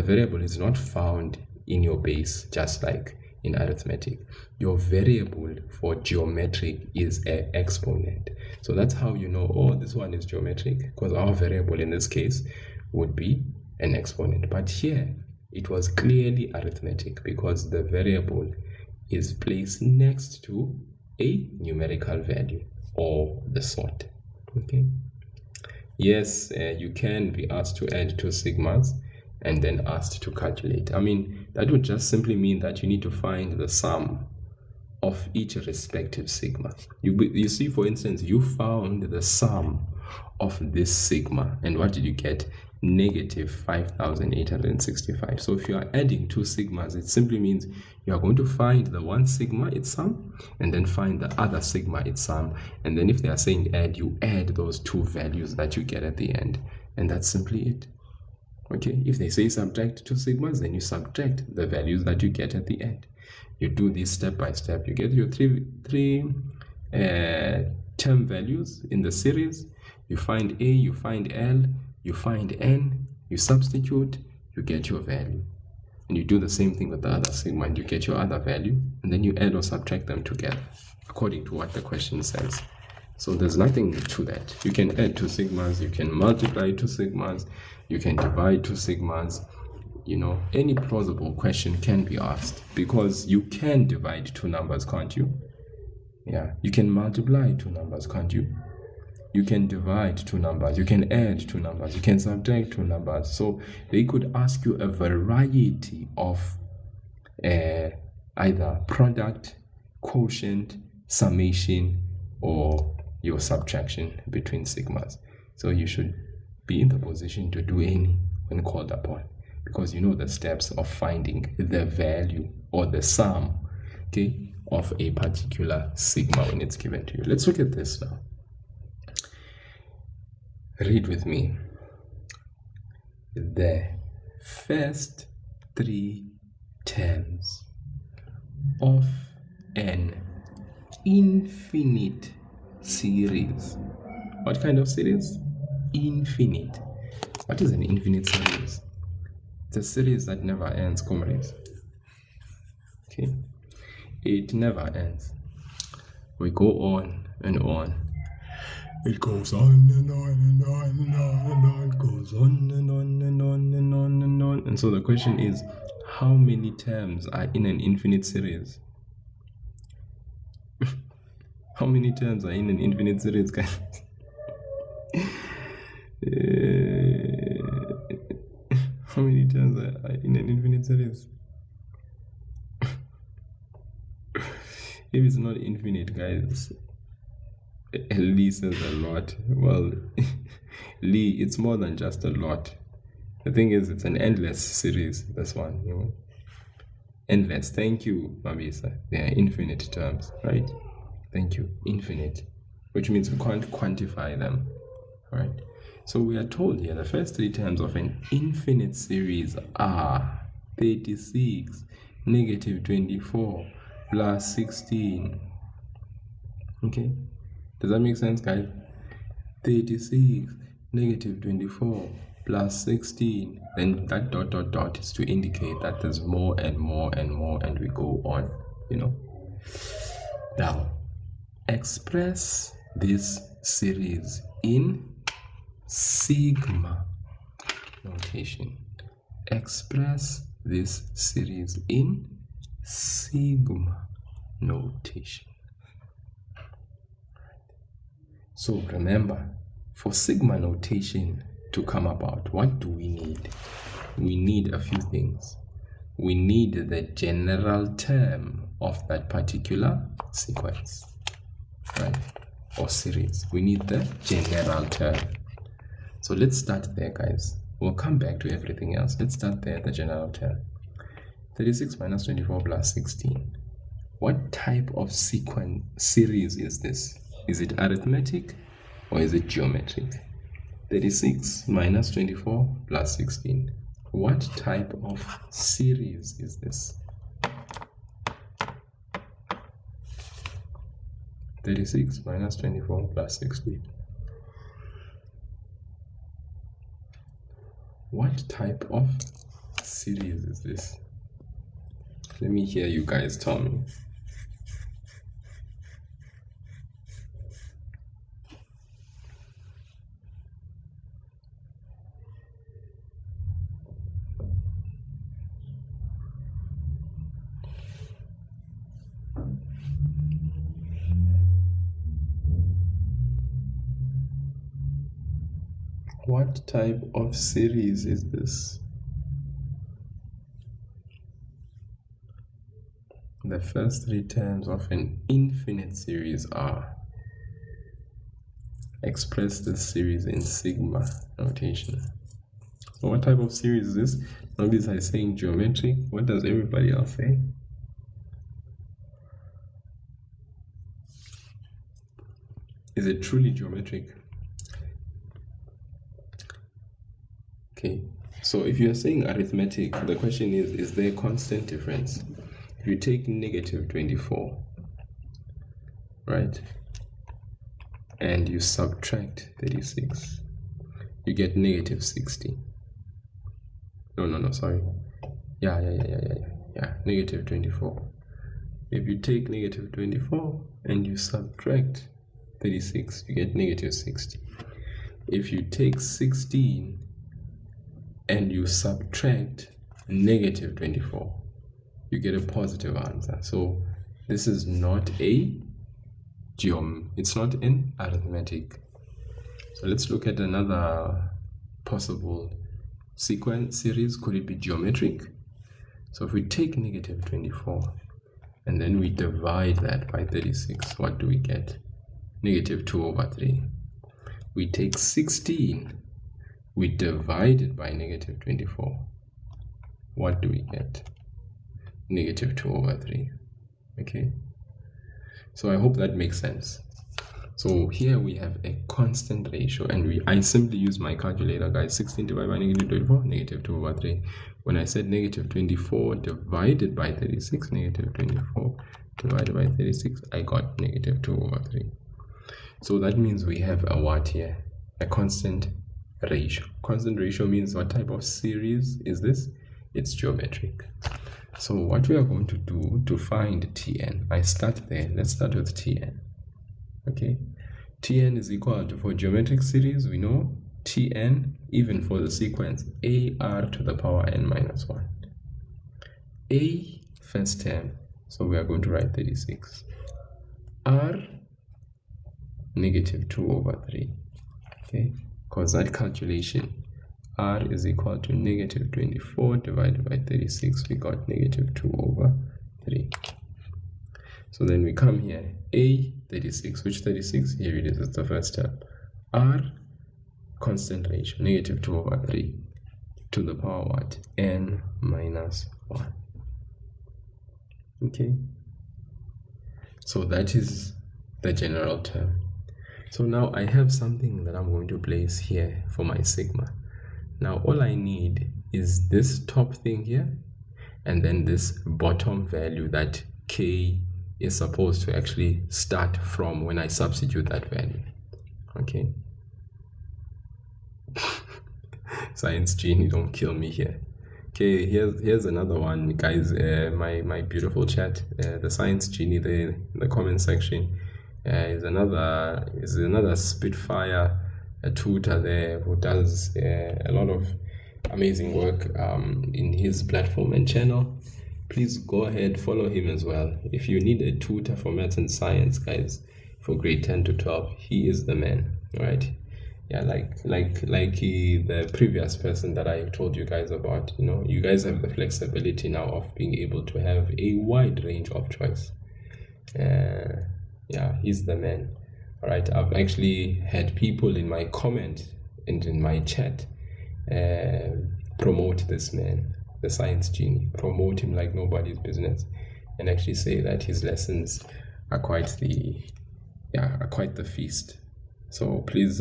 variable is not found in your base, just like in arithmetic. Your variable for geometric is an exponent. So that's how you know, oh, this one is geometric, because our variable in this case would be an exponent. But here it was clearly arithmetic because the variable is placed next to a numerical value or the sort. Okay, yes, you can be asked to add two sigmas and then asked to calculate. I mean, that would just simply mean that you need to find the sum of each respective sigma. You see, for instance, you found the sum of this sigma, and what did you get? Negative 5,865. So if you are adding two sigmas, it simply means you are going to find the one sigma, its sum, and then find the other sigma, its sum. And then if they are saying add, you add those two values that you get at the end. And that's simply it. Okay, if they say subtract two sigmas, then you subtract the values that you get at the end. You do this step by step. You get your three term values in the series. You find A, you find L, you find N, you substitute, you get your value. And you do the same thing with the other sigma and you get your other value, and then you add or subtract them together according to what the question says. So there's nothing to that. You can add two sigmas, you can multiply two sigmas, you can divide two sigmas. You know, any plausible question can be asked because you can divide two numbers, can't you? Yeah, you can multiply two numbers, can't you? You can divide two numbers, you can add two numbers, you can subtract two numbers. So they could ask you a variety of either product, quotient, summation, or your subtraction between sigmas. So you should be in the position to do any when called upon, because you know the steps of finding the value or the sum, okay, of a particular sigma when it's given to you. Let's look at this now. Read with me. The first three terms of an infinite series. What kind of series? Infinite. What is an infinite series? It's a series that never ends, comrades. Okay? It never ends. We go on and on. It goes on and on and on and on and on. It goes on and on and on and on and on. And so the question is, how many terms are in an infinite series? How many terms are in an infinite series, guys? How many terms are in an infinite series? If it's not infinite, guys, Lee says a lot. Well, Lee, it's more than just a lot. The thing is, it's an endless series, this one, you know. Endless. Thank you, Mabisa. They are infinite terms, right? Thank you. Infinite. Which means we can't quantify them, right? So we are told here the first three terms of an infinite series are 36, negative 24 plus 16. Okay, does that make sense, guys? 36, negative 24 plus 16. Then that dot dot dot is to indicate that there's more and more and more, and we go on, you know. Now, express this series in sigma notation. Express this series in sigma notation. So remember, for sigma notation to come about, what do we need? We need a few things. We need the general term of that particular sequence, right? Or series. We need the general term. So let's start there, guys. We'll come back to everything else. Let's start there, the general term. 36 minus 24 plus 16. What type of sequence series is this? Is it arithmetic or is it geometric? 36 minus 24 plus 16. What type of series is this? 36 minus 24 plus 16. What type of series is this? Let me hear you guys tell me. What type of series is this? The first three terms of an infinite series are. Express this series in sigma notation. So what type of series is this? Nobody's are saying geometric. What does everybody else say? Is it truly geometric? Okay, so if you're saying arithmetic, the question is there a constant difference? If you take negative 24, right, and you subtract 36, you get negative 60. No, sorry. Yeah, negative 24. If you take negative 24 and you subtract 36, you get negative 60. If you take 16 and you subtract negative 24, you get a positive answer. So this is not a it's not an arithmetic. So let's look at another possible sequence series. Could it be geometric? So if we take negative 24 and then we divide that by 36, what do we get? Negative 2 over 3. We take 16, we divide it by negative 24. What do we get? Negative 2 over 3. Okay, so I hope that makes sense. So here we have a constant ratio, and I simply use my calculator, guys. 16 divided by negative 24, negative 2 over 3. When I said negative 24 divided by 36, negative 24 divided by 36, I got negative 2 over 3. So that means we have a what here? A constant ratio. Constant ratio means what type of series is this? It's geometric. So what we are going to do to find Tn, I start there. Let's start with Tn. Okay, Tn is equal to, for geometric series, we know Tn, even for the sequence, ar to the power n minus 1. A first term, so we are going to write 36. R, negative 2 over 3. Okay, because that calculation, r is equal to negative 24 divided by 36, we got negative 2 over 3. So then we come here, a 36, which 36? Here it is, it's the first term. R, constant ratio, negative 2 over 3 to the power what? N minus 1. Okay, so that is the general term. So now I have something that I'm going to place here for my sigma. Now all I need is this top thing here and then this bottom value that k is supposed to actually start from when I substitute that value. Okay. Science genie, don't kill me here. Okay, here's another one, guys. My beautiful chat, the science genie there in the comment section, is another Spitfire tutor there who does a lot of amazing work in his platform and channel. Please go ahead, follow him as well. If you need a tutor for maths and science, guys, for grade 10 to 12, he is the man. All right. Yeah, like the previous person that I told you guys about. You guys have the flexibility now of being able to have a wide range of choice. Yeah, he's the man. All right. I've actually had people in my comment and in my chat promote this man, the science genie, promote him like nobody's business, and actually say that his lessons are quite the feast. So please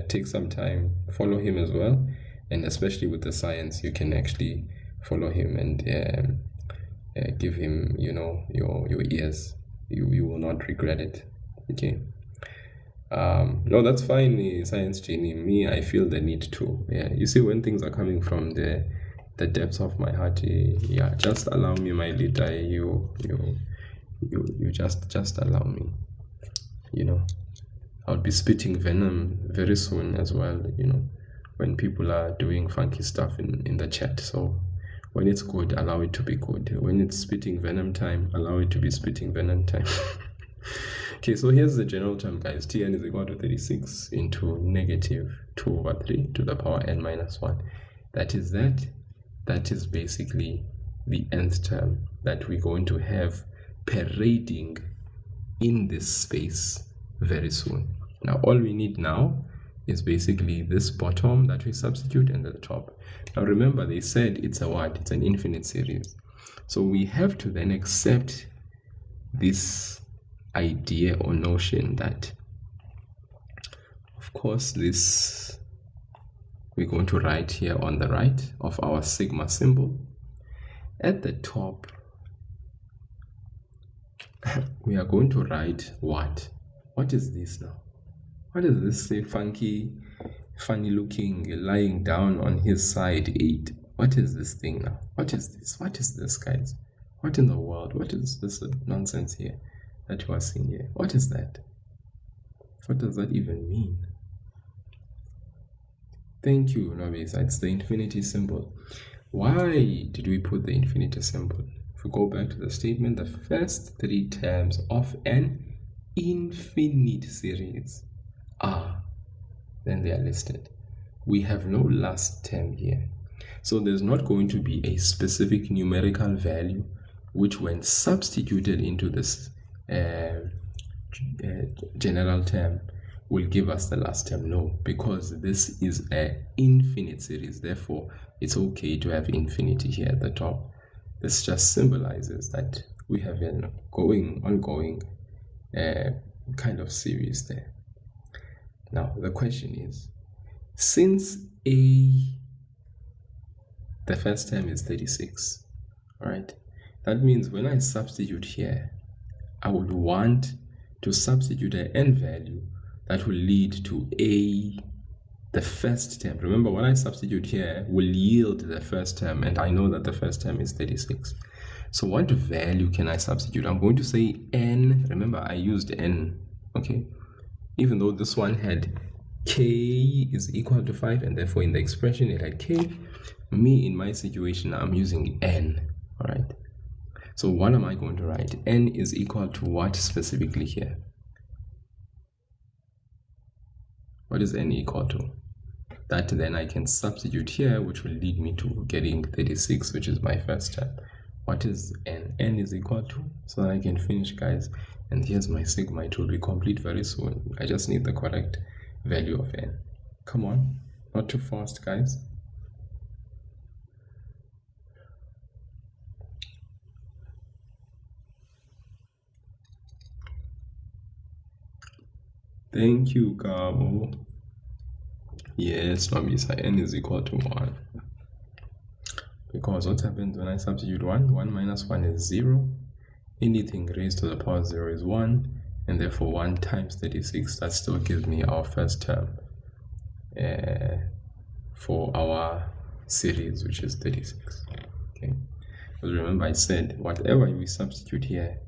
take some time, follow him as well, and especially with the science, you can actually follow him and give him your ears. You will not regret it. Okay. No, that's fine, science genie. Me, I feel the need to. Yeah, you see, when things are coming from the depths of my heart, yeah, just allow me, my leader. You just allow me. I'll be spitting venom very soon as well. When people are doing funky stuff in the chat. So when it's good, allow it to be good. When it's spitting venom time, allow it to be spitting venom time. Okay, so here's the general term, guys. Tn is equal to 36 into negative 2 over 3 to the power n minus 1. That is basically the nth term that we're going to have parading in this space very soon. Now, all we need now is basically this bottom that we substitute and the top. Now, remember, they said it's it's an infinite series. So we have to then accept this idea or notion that, of course, this we're going to write here on the right of our sigma symbol. At the top, we are going to write what? What is this now? What is this funny looking lying down on his side 8? What is this thing now? What is this? What is this, guys? What in the world? What is this nonsense here that you are seeing here? What is that? What does that even mean? Thank you, Nobisa. It's the infinity symbol. Why did we put the infinity symbol? If we go back to the statement, the first 3 terms of an infinite series then they are listed. We have no last term here, so there's not going to be a specific numerical value which, when substituted into this general term, will give us the last term. No, because this is an infinite series, therefore it's okay to have infinity here at the top. This just symbolizes that we have an ongoing kind of series there. Now the question is, since the first term is 36, all right, that means when I substitute here, I would want to substitute an n value that will lead to the first term. Remember, when I substitute here will yield the first term, and I know that the first term is 36. So what value can I substitute? I'm going to say n. Remember, I used n, okay? Even though this one had k is equal to 5, and therefore in the expression it had k, me, in my situation, I'm using n, all right? So what am I going to write? N is equal to what specifically here? What is n equal to? That then I can substitute here, which will lead me to getting 36, which is my first term. What is n? N is equal to, so that I can finish, guys. And here's my sigma. It will be complete very soon. I just need the correct value of n. Come on, not too fast, guys. Thank you, Gabo. Yes, Nobisa, n is equal to 1. Because what happens when I substitute 1? 1 minus 1 is 0. Anything raised to the power 0 is 1. And therefore 1 times 36, that still gives me our first term for our series, which is 36. Okay. Because remember I said, whatever we substitute here,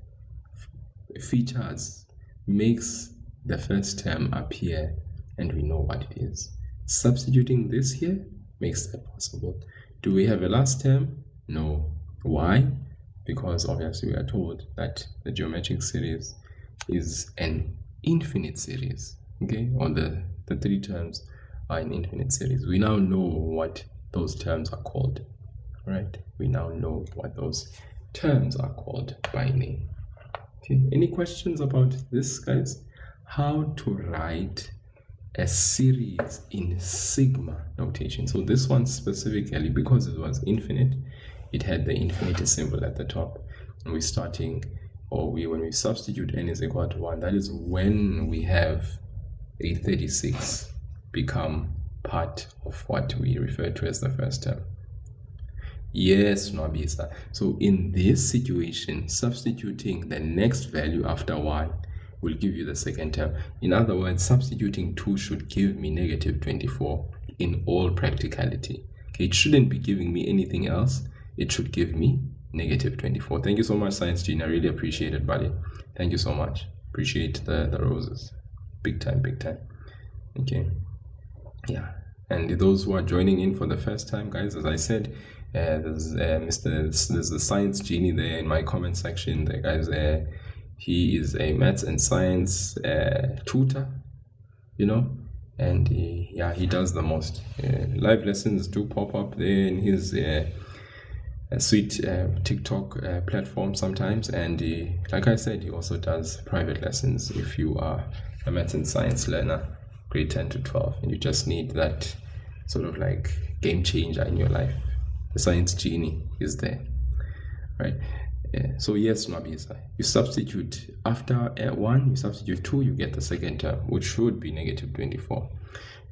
features makes the first term appear and we know what it is. Substituting this here makes that possible. Do we have a last term? No. Why? Because obviously we are told that the geometric series is an infinite series. Okay, or the three terms are an infinite series. We now know what those terms are called. Right? We now know what those terms are called by name. Okay, any questions about this, guys? How to write a series in sigma notation. So this one specifically, because it was infinite, it had the infinity symbol at the top. And we're starting, or when we substitute n is equal to 1, that is when we have a 36 become part of what we refer to as the first term. Yes, Nwabisa. So in this situation, substituting the next value after 1 will give you the second term. In other words, substituting 2 should give me negative 24 in all practicality. Okay, it shouldn't be giving me anything else. It should give me negative 24. Thank you so much, Science Gene. I really appreciate it, buddy. Thank you so much. Appreciate the roses. Big time, big time. Okay. Yeah. And those who are joining in for the first time, guys, as I said, there's the Science Genie there in my comment section. The guys, he is a maths and science tutor, you know, and he does the most. Live lessons do pop up there in his sweet TikTok platform sometimes, and like I said, he also does private lessons if you are a maths and science learner, grade 10 to 12, and you just need that sort of like game changer in your life. The Science Genie is there, right? So yes, Nwabisa, you substitute after 1, you substitute 2, you get the second term, which should be negative 24.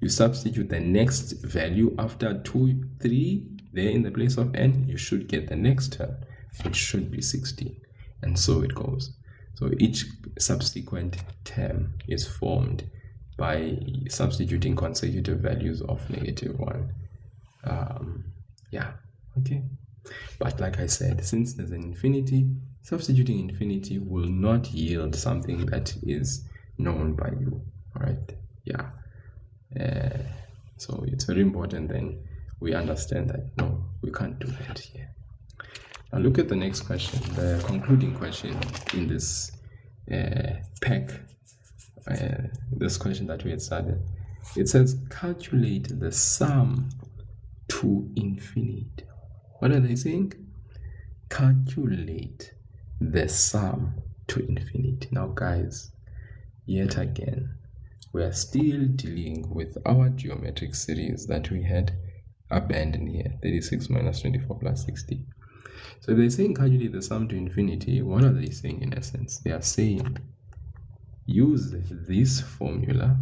You substitute the next value after 2, 3, there in the place of n, you should get the next term, which should be 16. And so it goes. So each subsequent term is formed by substituting consecutive values of negative 1. Yeah, okay. But like I said, since there's an infinity, substituting infinity will not yield something that is known by you. All right? Yeah. So it's very important then we understand that no, we can't do that here. Now look at the next question, the concluding question in this pack. This question that we had started. It says calculate the sum to infinity. What are they saying? Calculate the sum to infinity. Now guys, yet again, we are still dealing with our geometric series that we had abandoned here, 36 minus 24 plus 60. So if they're saying calculate the sum to infinity, what are they saying in essence? They are saying use this formula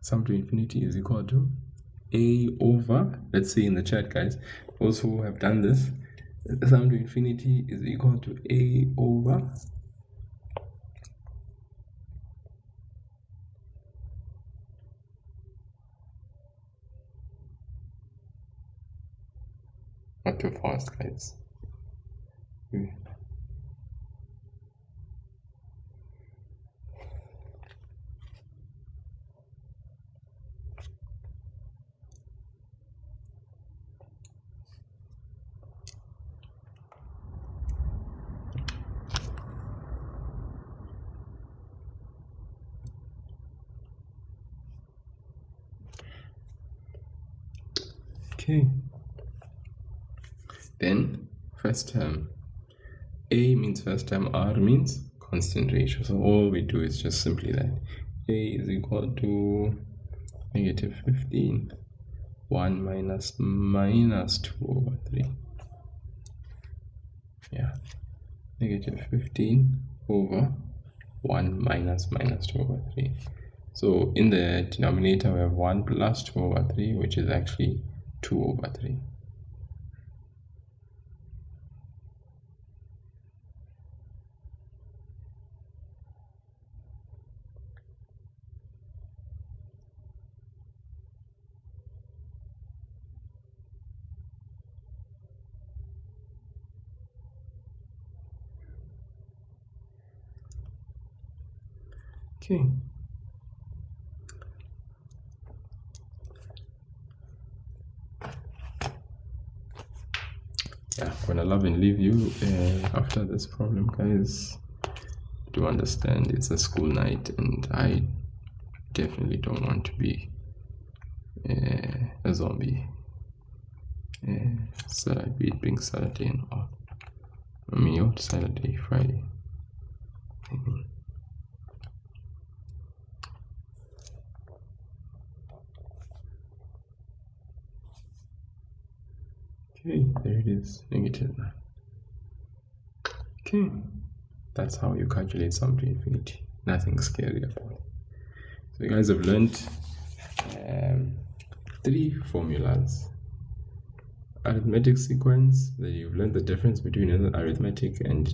sum to infinity is equal to a over, let's say in the chat, guys, those who have done this, the sum to infinity is equal to a over not too fast, guys. Okay, then first term, a means first term, r means constant ratio. So all we do is just simply that a is equal to negative 15, 1 minus 2 over 3. negative 15 over 1 minus 2 over 3. So in the denominator we have 1 plus 2 over 3, which is actually 2 over 3. Okay. Yeah, gonna love and leave you after this problem, guys. Do understand it's a school night and I definitely don't want to be a zombie. Saturday being Saturday and all. I mean, your Saturday, Friday. Okay, there it is, negative 9. Okay, that's how you calculate sum to infinity. Nothing scary about it. So you guys have learned 3 formulas. Arithmetic sequence, that you've learned the difference between an arithmetic and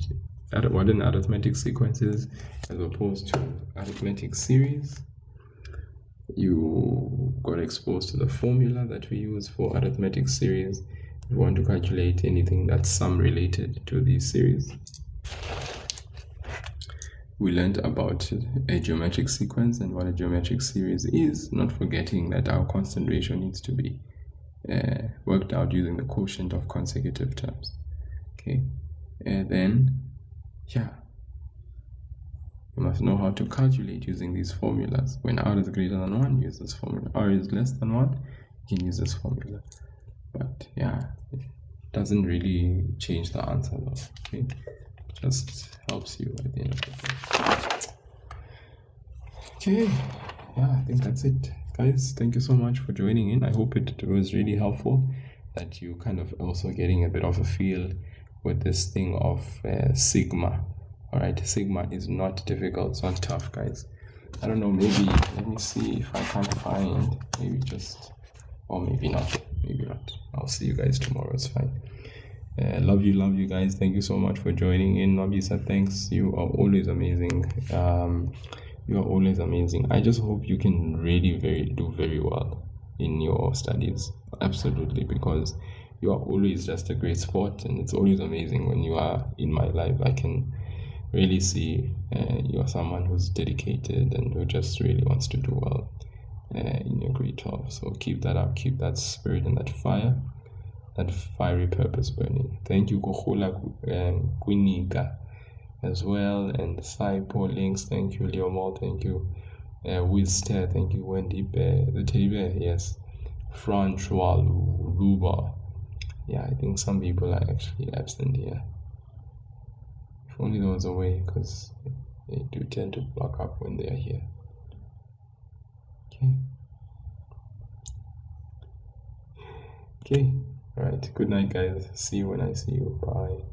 what an arithmetic sequence is as opposed to arithmetic series. You got exposed to the formula that we use for arithmetic series. If you want to calculate anything that's sum related to these series. We learned about a geometric sequence and what a geometric series is, not forgetting that our constant ratio needs to be worked out using the quotient of consecutive terms. Okay, and then yeah, you must know how to calculate using these formulas. When r is greater than 1, use this formula. R is less than 1, you can use this formula. But yeah, it doesn't really change the answer though. Okay, just helps you at the end of the day. Okay, yeah, I think that's it, guys. Thank you so much for joining in. I hope it was really helpful, that you kind of also getting a bit of a feel with this thing of sigma. All right, sigma is not difficult, it's not tough, guys. I don't know, maybe let me see if I can't find, maybe just, or maybe not. I'll see you guys tomorrow. It's fine. Love you guys. Thank you so much for joining in. Nobisa, thanks. You are always amazing. You are always amazing. I just hope you can really do very well in your studies. Absolutely, because you are always just a great sport, and it's always amazing when you are in my life. I can really see you are someone who's dedicated and who just really wants to do well in your grade 12. So keep that up, keep that spirit and that fire, that fiery purpose burning. Thank you, Kohola Quiniga as well, and Saipo Links, thank you, Leomol, thank you, Wizster, thank you, Wendy Bear, the teddy bear, yes, Francois Luba. Yeah, I think some people are actually absent here. If only there was a way, because they do tend to block up when they are here. Okay, all right, good night, guys. See you when I see you. Bye.